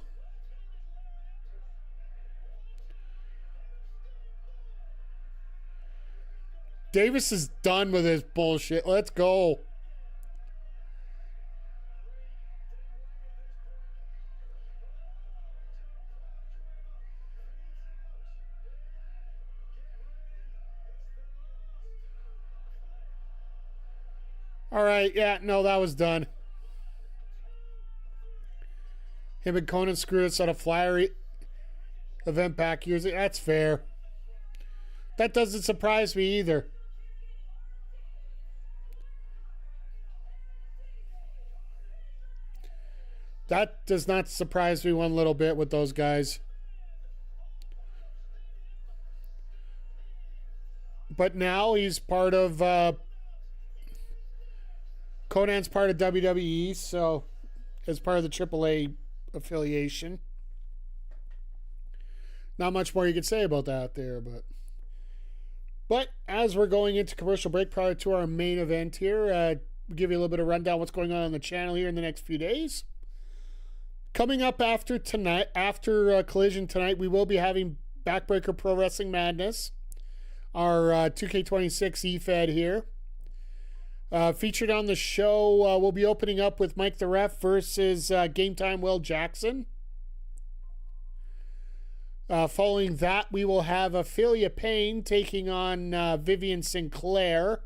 Davis is done with his bullshit. Let's go. All right, yeah, no, that was done. Him and Conan screwed us on a flyer event back years ago. That's fair. That doesn't surprise me either. That does not surprise me one little bit with those guys. But now he's part of... Conan's part of WWE, so as part of the AAA affiliation. Not much more you could say about that there, but as we're going into commercial break prior to our main event here, we'll give you a little bit of rundown what's going on the channel here in the next few days. Coming up after tonight, after Collision tonight, we will be having Backbreaker Pro Wrestling Madness, our 2K26 eFed here. Featured on the show, we'll be opening up with Mike the Ref versus Game Time Will Jackson. Following that, we will have Ophelia Payne taking on Vivian Sinclair.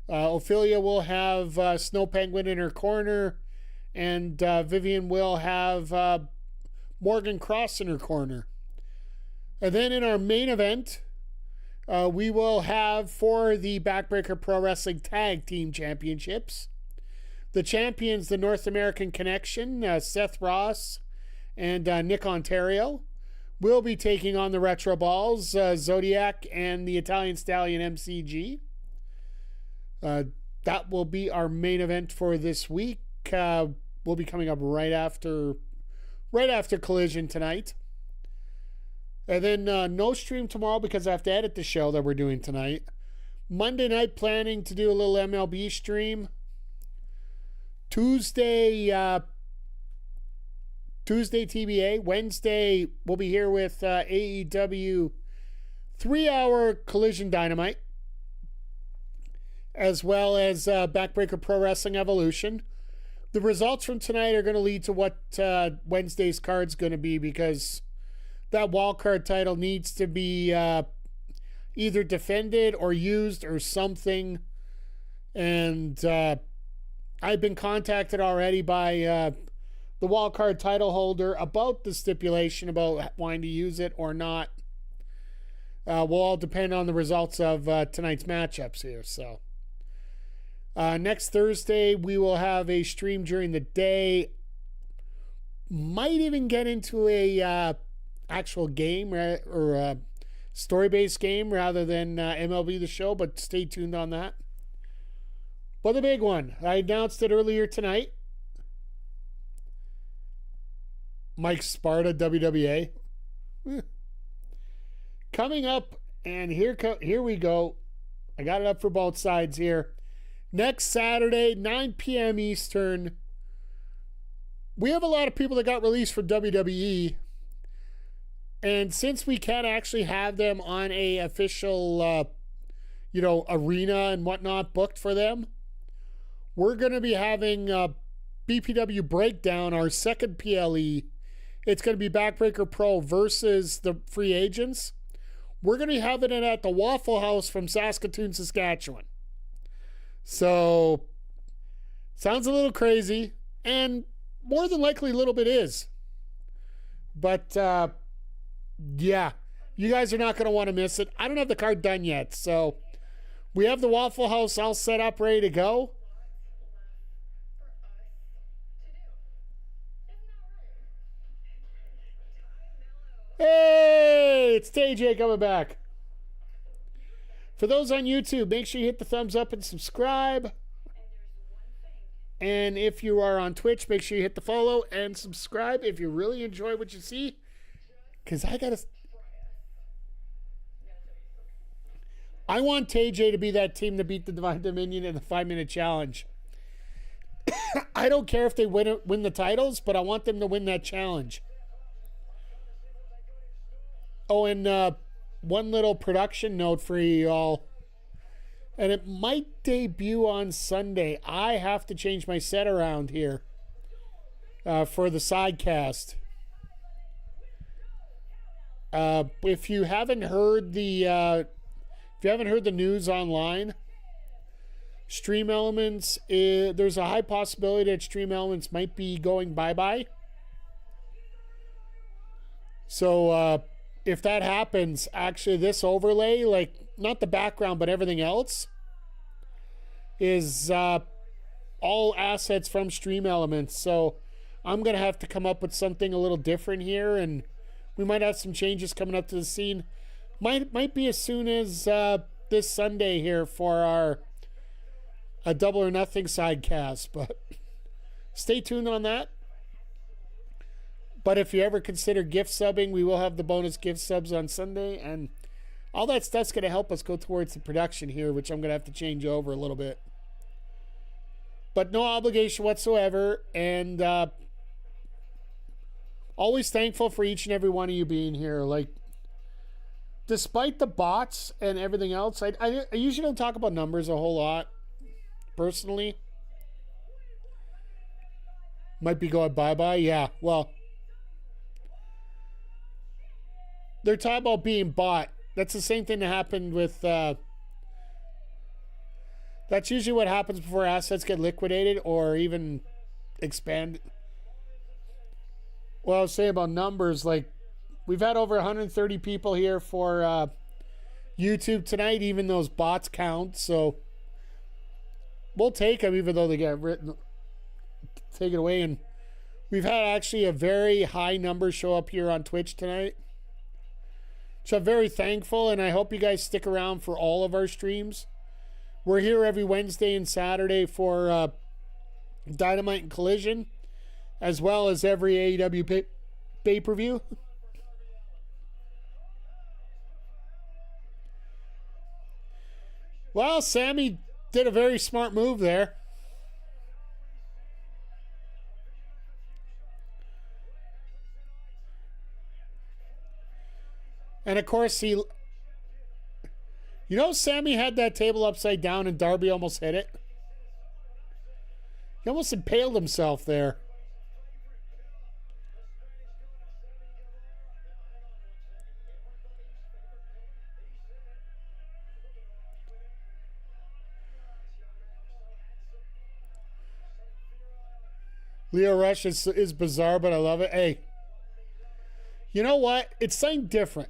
Ophelia will have Snow Penguin in her corner, and Vivian will have Morgan Cross in her corner. And then in our main event, we will have for the Backbreaker Pro Wrestling Tag Team Championships, the champions, the North American Connection, Seth Ross and Nick Ontario, will be taking on the Retro Balls, Zodiac and the Italian Stallion MCG. That will be our main event for this week. Will be coming up right after Collision tonight. And then no stream tomorrow because I have to edit the show that we're doing tonight. Monday night, planning to do a little MLB stream. Tuesday TBA. Wednesday, we'll be here with AEW 3-hour Collision Dynamite, as well as Backbreaker Pro Wrestling Evolution. The results from tonight are going to lead to what Wednesday's card's going to be, because that wildcard title needs to be either defended or used or something. And I've been contacted already by the wildcard title holder about the stipulation about wanting to use it or not. will all depend on the results of tonight's matchups here. So next Thursday, we will have a stream during the day. Might even get into a actual game or a story-based game rather than MLB The Show, but stay tuned on that. But the big one, I announced it earlier tonight. Mike Sparta, WWA. Coming up, and here we go. I got it up for both sides here. Next Saturday, 9 p.m. Eastern. We have a lot of people that got released from WWE. And since we can't actually have them on a official, arena and whatnot booked for them, we're going to be having BPW Breakdown, our second PLE. It's going to be Backbreaker Pro versus the free agents. We're going to be having it at the Waffle House from Saskatoon, Saskatchewan. So, sounds a little crazy, and more than likely a little bit is. But, yeah, you guys are not going to want to miss it. I don't have the card done yet, so we have the Waffle House all set up, ready to go. Hey, it's TJ coming back. For those on YouTube, make sure you hit the thumbs up and subscribe. And if you are on Twitch, make sure you hit the follow and subscribe if you really enjoy what you see. Because I want TJ to be that team to beat the Divine Dominion in the 5-minute challenge. I don't care if they win the titles, but I want them to win that challenge. Oh, and one little production note for you all. And it might debut on Sunday. I have to change my set around here for the sidecast. If you haven't heard the news online, Stream Elements there's a high possibility that Stream Elements might be going bye-bye. So if that happens, actually this overlay, like not the background but everything else, is all assets from Stream Elements. So I'm gonna have to come up with something a little different here, and we might have some changes coming up to the scene. Might be as soon as this Sunday here for our a Double or Nothing sidecast, but stay tuned on that. But if you ever consider gift subbing, we will have the bonus gift subs on Sunday, and all that stuff's going to help us go towards the production here, which I'm going to have to change over a little bit. But no obligation whatsoever, and always thankful for each and every one of you being here. Like, despite the bots and everything else, I usually don't talk about numbers a whole lot, personally. Might be going bye-bye. Yeah, well, they're talking about being bought. That's the same thing that happened with... that's usually what happens before assets get liquidated or even expanded. Well, I was saying about numbers, like, we've had over 130 people here for YouTube tonight, even those bots count, so we'll take them even though they get taken away. And we've had actually a very high number show up here on Twitch tonight. So I'm very thankful, and I hope you guys stick around for all of our streams. We're here every Wednesday and Saturday for Dynamite and Collision, as well as every AEW pay-per-view. Well, Sammy did a very smart move there. And of course, Sammy had that table upside down and Darby almost hit it. He almost impaled himself there. Leo Rush is bizarre, but I love it. Hey, you know what? It's something different.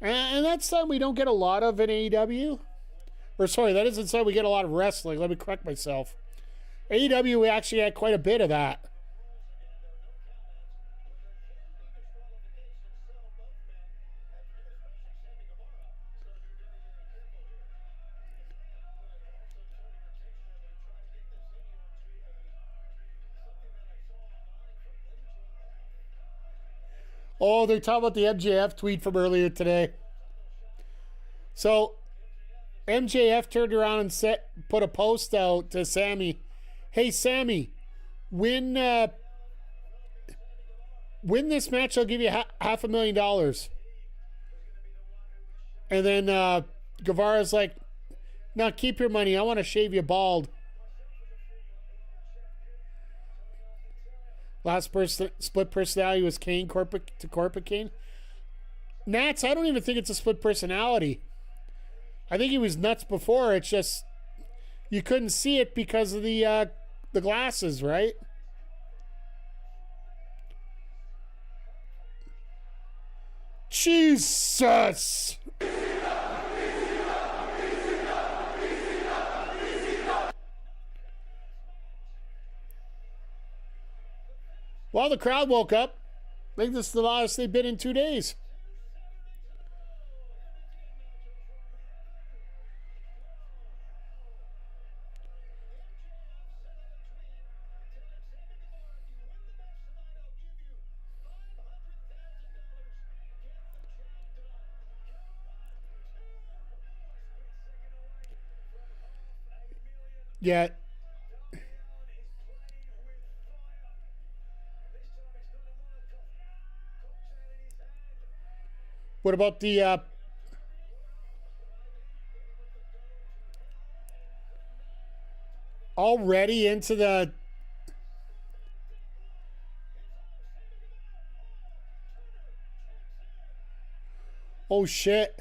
And that's something we don't get a lot of in AEW. Or sorry, that isn't something we get a lot of wrestling. Let me correct myself. AEW, we actually had quite a bit of that. Oh, they're talking about the MJF tweet from earlier today. So, MJF turned around and put a post out to Sammy. Hey, Sammy, win this match, I'll give you $500,000. And then Guevara's like, no, keep your money. I want to shave you bald. Last split personality was Kane to corporate Kane. Nats, I don't even think it's a split personality. I think he was nuts before. It's just you couldn't see it because of the glasses, right? Jesus! Well, the crowd woke up. I think this is the loudest they've been in 2 days. Yeah. What about the already into the oh shit.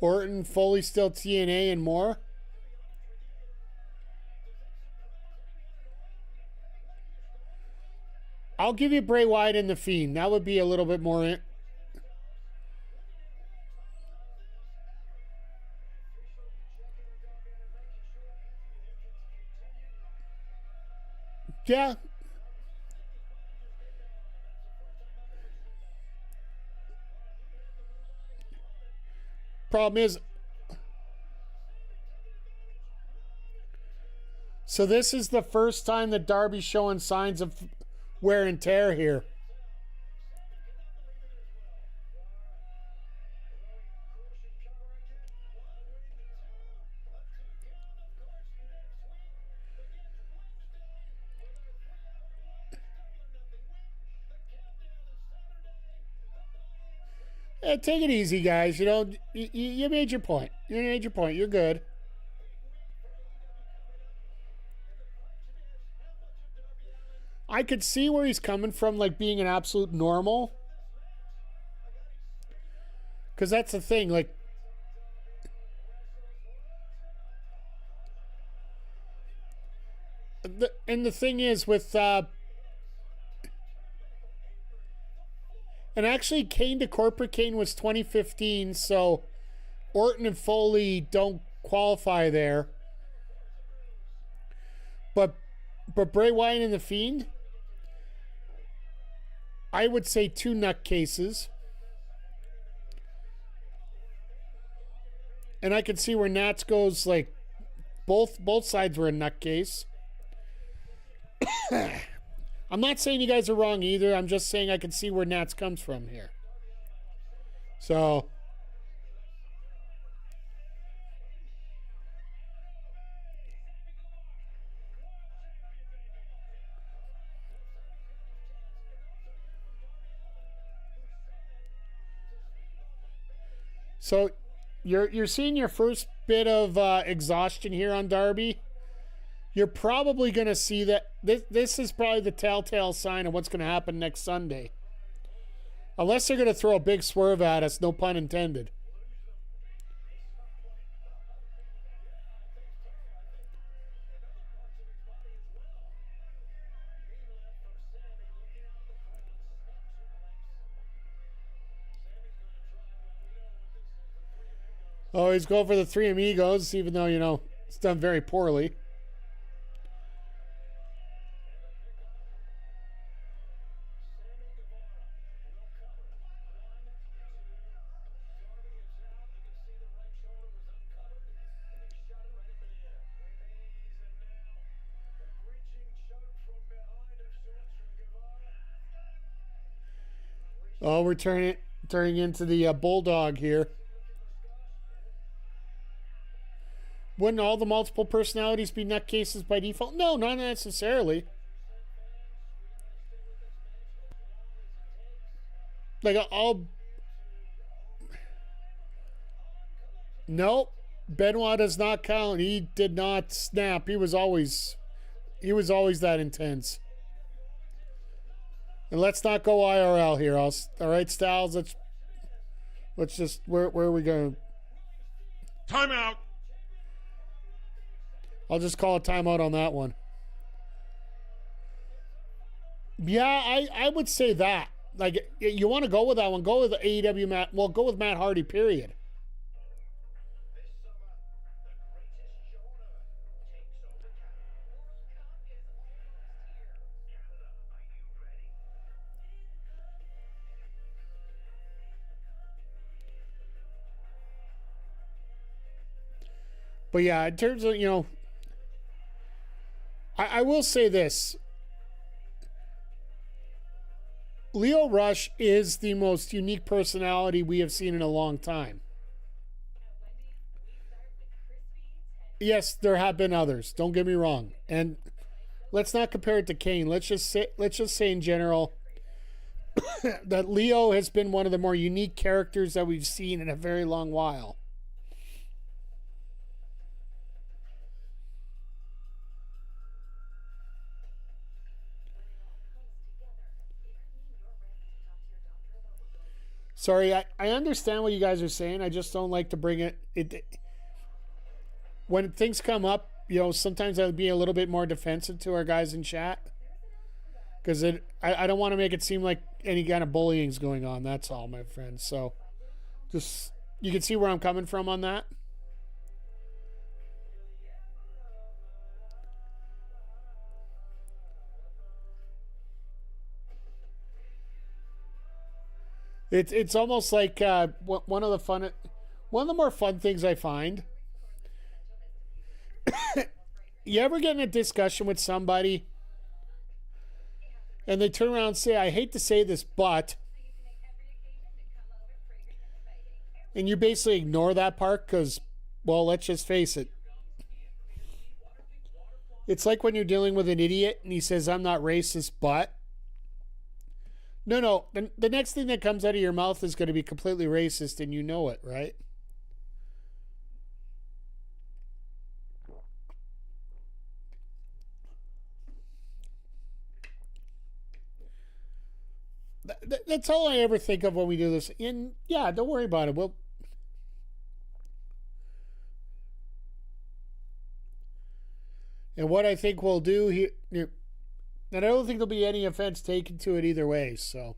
Orton, Foley still TNA and more. I'll give you Bray Wyatt and The Fiend. That would be a little bit more. Yeah. Problem is, so this is the first time that Darby's showing signs of wear and tear here. Take it easy, guys. You know, you made your point. You made your point. You're good. I could see where he's coming from, like being an absolute normal. Because that's the thing, like... And the thing is with... And actually, Kane to corporate Kane was 2015, so Orton and Foley don't qualify there. But Bray Wyatt and The Fiend, I would say 2 nutcases. And I can see where Nats goes, like, both sides were a nutcase. I'm not saying you guys are wrong either. I'm just saying I can see where Nats comes from here. So... So, you're seeing your first bit of exhaustion here on Darby. You're probably going to see that this is probably the telltale sign of what's going to happen next Sunday. Unless they're going to throw a big swerve at us, no pun intended. Oh, he's going for the Three Amigos, even though, you know, it's done very poorly. Oh, we're turning into the Bulldog here. Wouldn't all the multiple personalities be nutcases by default? No, not necessarily. Like, Nope. Benoit does not count. He did not snap. He was always that intense. And let's not go IRL here. All right, Styles. Let's just where are we going? Timeout. I'll just call a timeout on that one. Yeah, I would say that. Like, you want to go with that one? Go with AEW Matt. Well, go with Matt Hardy. Period. But yeah, in terms of, you know, I will say this. Lio Rush is the most unique personality we have seen in a long time. Yes, there have been others. Don't get me wrong. And let's not compare it to Kane. Let's just say in general that Leo has been one of the more unique characters that we've seen in a very long while. Sorry, I understand what you guys are saying. I just don't like to bring it when things come up, you know, sometimes I'll be a little bit more defensive to our guys in chat. Because I don't want to make it seem like any kind of bullying is going on. That's all, my friends. So just, you can see where I'm coming from on that. It's almost like one of the more fun things I find. You ever get in a discussion with somebody and they turn around and say, I hate to say this, but, and you basically ignore that part because, well, let's just face it. It's like when you're dealing with an idiot and he says, I'm not racist, but. No. The next thing that comes out of your mouth is going to be completely racist and you know it, right? That's all I ever think of when we do this. And yeah, don't worry about it. And what I think we'll do here, and I don't think there'll be any offense taken to it either way, so.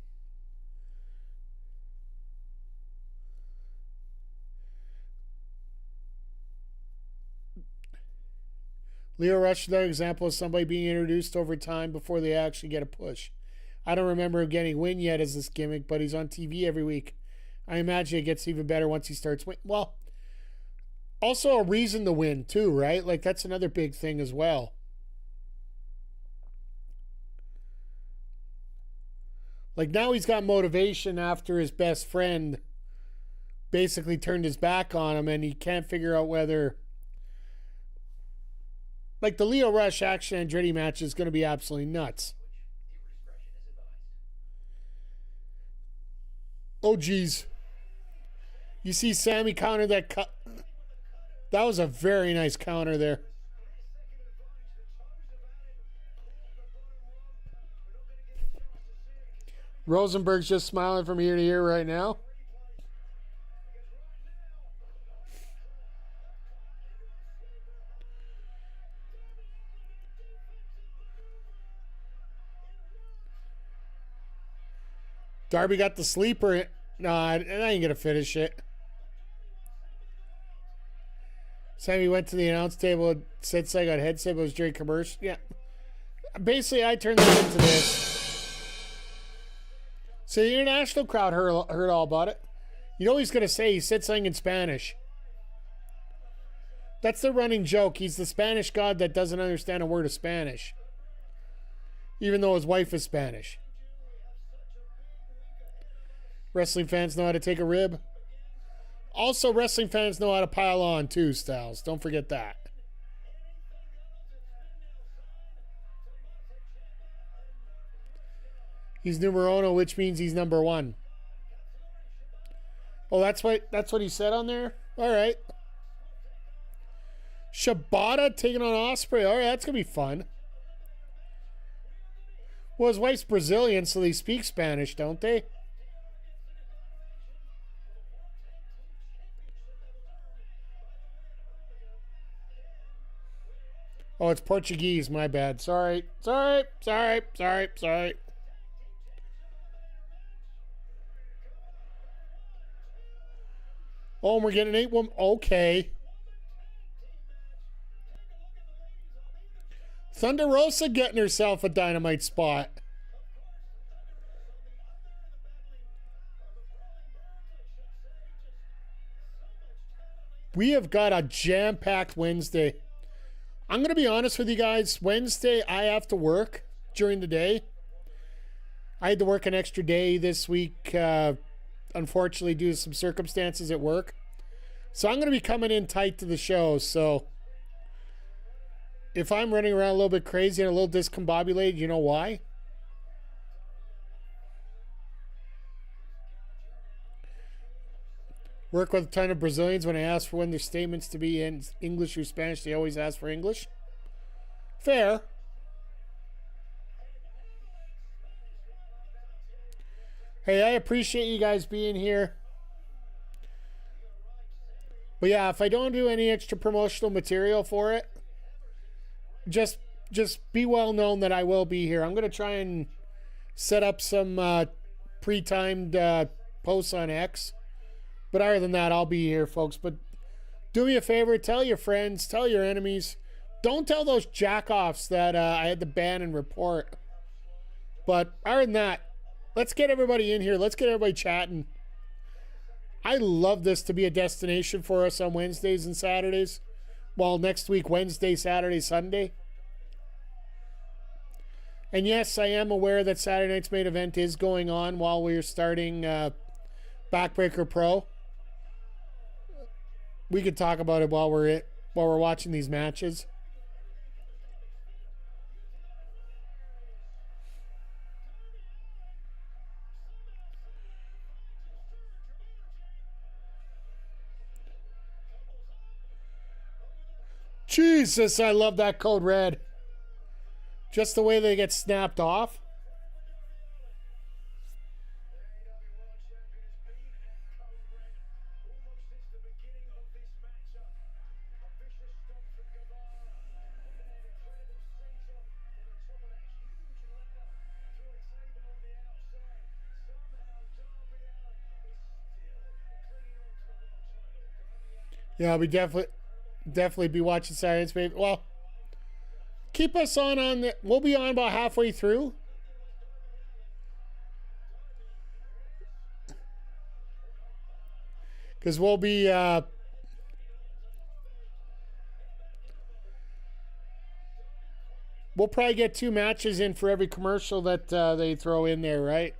Lio Rush is another example of somebody being introduced over time before they actually get a push. I don't remember him getting win yet as this gimmick, but he's on TV every week. I imagine it gets even better once he starts win. Well, also a reason to win too, right? Like that's another big thing as well. Like now he's got motivation after his best friend basically turned his back on him and he can't figure out whether, like the Lio Rush Action Andretti match is going to be absolutely nuts. Oh, geez. You see Sammy counter that cut. That was a very nice counter there. Rosenberg's just smiling from ear to ear right now. Darby got the sleeper. No, I ain't going to finish it. Sammy went to the announce table and said I got headset, but it was during commercial. Yeah. Basically, I turned that into this. So the international crowd heard all about it. You know what he's going to say? He said something in Spanish. That's the running joke. He's the Spanish god that doesn't understand a word of Spanish. Even though his wife is Spanish. Wrestling fans know how to take a rib. Also, wrestling fans know how to pile on too, Styles. Don't forget that. He's numero uno, which means he's number one. Oh, that's what he said on there? All right. Shibata taking on Ospreay. All right, that's going to be fun. Well, his wife's Brazilian, so they speak Spanish, don't they? Oh, it's Portuguese. My bad. Sorry. Oh, and we're getting 8 women. Okay. Thunder Rosa getting herself a Dynamite spot. We have got a jam-packed Wednesday. I'm going to be honest with you guys. Wednesday, I have to work during the day. I had to work an extra day this week, unfortunately, due to some circumstances at work. So I'm going to be coming in tight to the show. So if I'm running around a little bit crazy and a little discombobulated, you know why? Work with a ton of Brazilians. When I ask for when their statements to be in English or Spanish, they always ask for English. Fair. Hey, I appreciate you guys being here. But yeah, if I don't do any extra promotional material for it, just be well known that I will be here. I'm going to try and set up some pre-timed posts on X. But other than that, I'll be here, folks. But do me a favor, tell your friends, tell your enemies. Don't tell those jackoffs that I had to ban and report. But other than that, let's get everybody in here. Let's get everybody chatting. I love this to be a destination for us on Wednesdays and Saturdays. Well, next week, Wednesday, Saturday, Sunday. And yes, I am aware that Saturday night's main event is going on while we're starting Backbreaker Pro. We could talk about it while we're watching these matches. Jesus, I love that code red. Just the way they get snapped off. Yeah, we definitely be watching Saturday's baby. Well, keep us on the. We'll be on about halfway through. Because we'll be we'll probably get 2 matches in for every commercial that they throw in there, right?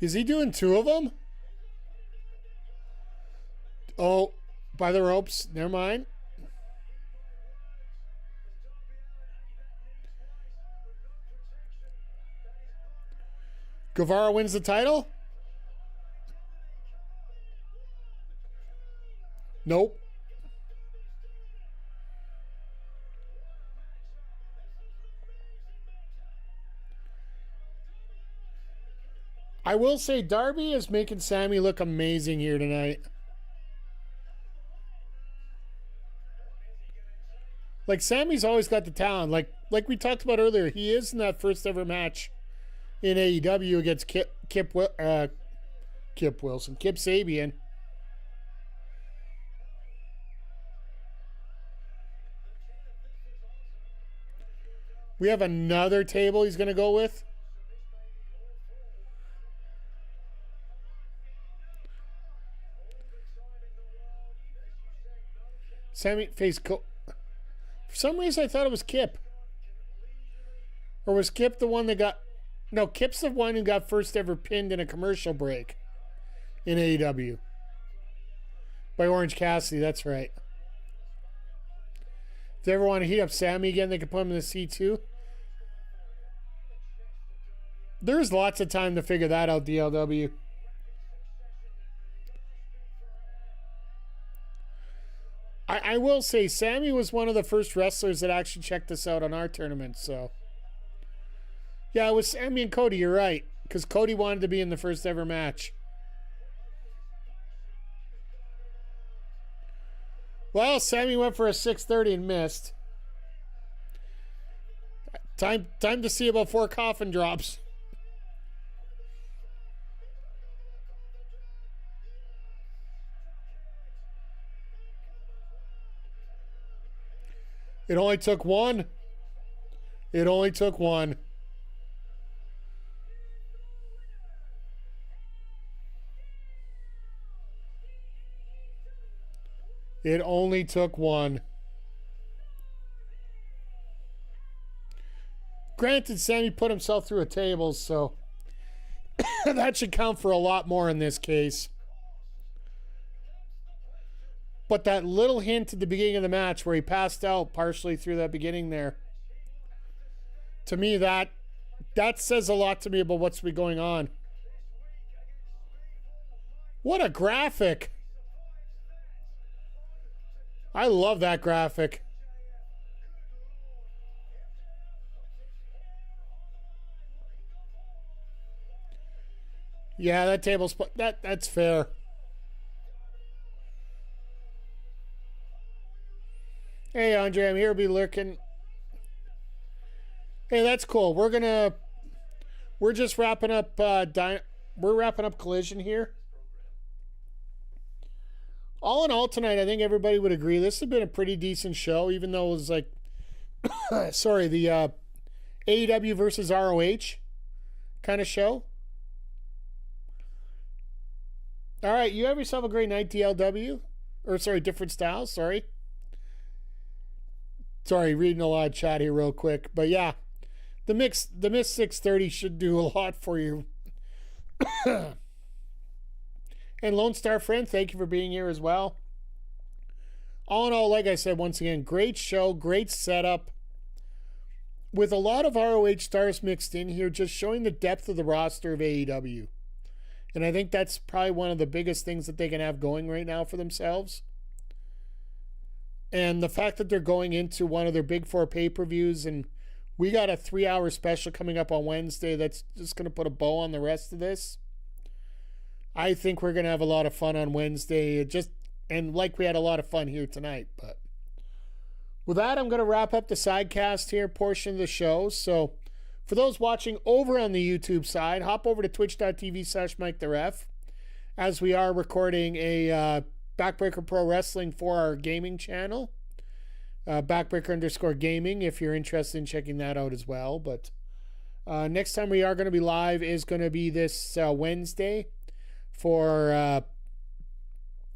Is he doing 2 of them? Oh, by the ropes. Never mind. Guevara wins the title? Nope. I will say Darby is making Sammy look amazing here tonight. Like, Sammy's always got the talent. Like we talked about earlier, he is in that first ever match in AEW against Kip Sabian. We have another table he's going to go with. Sammy faced For some reason, I thought it was Kip. Or was Kip the one that got... No, Kip's the one who got first ever pinned in a commercial break in AEW. By Orange Cassidy, that's right. If they ever want to heat up Sammy again, they can put him in the C2. There's lots of time to figure that out, DLW. I will say, Sammy was one of the first wrestlers that actually checked us out on our tournament, so. Yeah, it was Sammy and Cody, you're right. Because Cody wanted to be in the first ever match. Well, Sammy went for a 630 and missed. Time to see about 4 coffin drops. It only took one. It only took one. It only took one. Granted, Sammy put himself through a table, so that should count for a lot more in this case. But that little hint at the beginning of the match where he passed out partially through that beginning there, to me, that says a lot to me about what's been going on. What a graphic. I love that graphic. Yeah, that table's that's fair. Hey, Andre, I'm here to be lurking. Hey, that's cool. We're just wrapping up. We're wrapping up Collision here. All in all, tonight, I think everybody would agree this has been a pretty decent show, even though it was like, sorry, the AEW versus ROH kind of show. All right, you have yourself a great night, DLW. Or, sorry, different styles, sorry. Sorry, reading a lot of chat here real quick. But yeah, the mix 630 should do a lot for you. And Lone Star Friend, thank you for being here as well. All in all, like I said, once again, great show, great setup. With a lot of ROH stars mixed in here, just showing the depth of the roster of AEW. And I think that's probably one of the biggest things that they can have going right now for themselves. And the fact that they're going into one of their big 4 pay-per-views, and we got a 3-hour special coming up on Wednesday that's just going to put a bow on the rest of this. I think we're going to have a lot of fun on Wednesday, and like we had a lot of fun here tonight. But with that, I'm going to wrap up the sidecast here portion of the show. So for those watching over on the YouTube side, hop over to twitch.tv/MikeTheRef, as we are recording a Backbreaker Pro Wrestling for our gaming channel. Backbreaker_gaming, if you're interested in checking that out as well. But next time we are going to be live is going to be this Wednesday for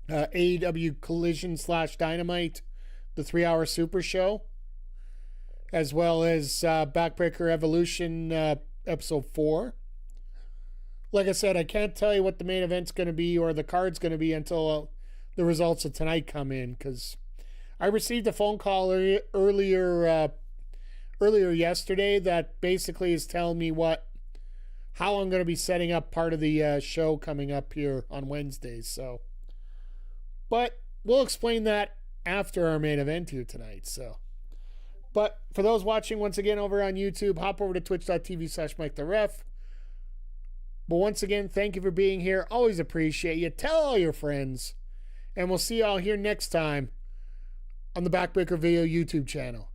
AEW Collision /Dynamite, the 3-hour Super Show, as well as Backbreaker Evolution Episode 4. Like I said, I can't tell you what the main event's going to be or the card's going to be until the results of tonight come in, because I received a phone call earlier yesterday that basically is telling me how I'm going to be setting up part of the show coming up here on Wednesdays. So, but we'll explain that after our main event here tonight. So, but for those watching once again over on YouTube, hop over to twitch.tv/MikeTheRef. But once again, thank you for being here. Always appreciate you. Tell all your friends. And we'll see y'all here next time on the Backbreaker Video YouTube channel.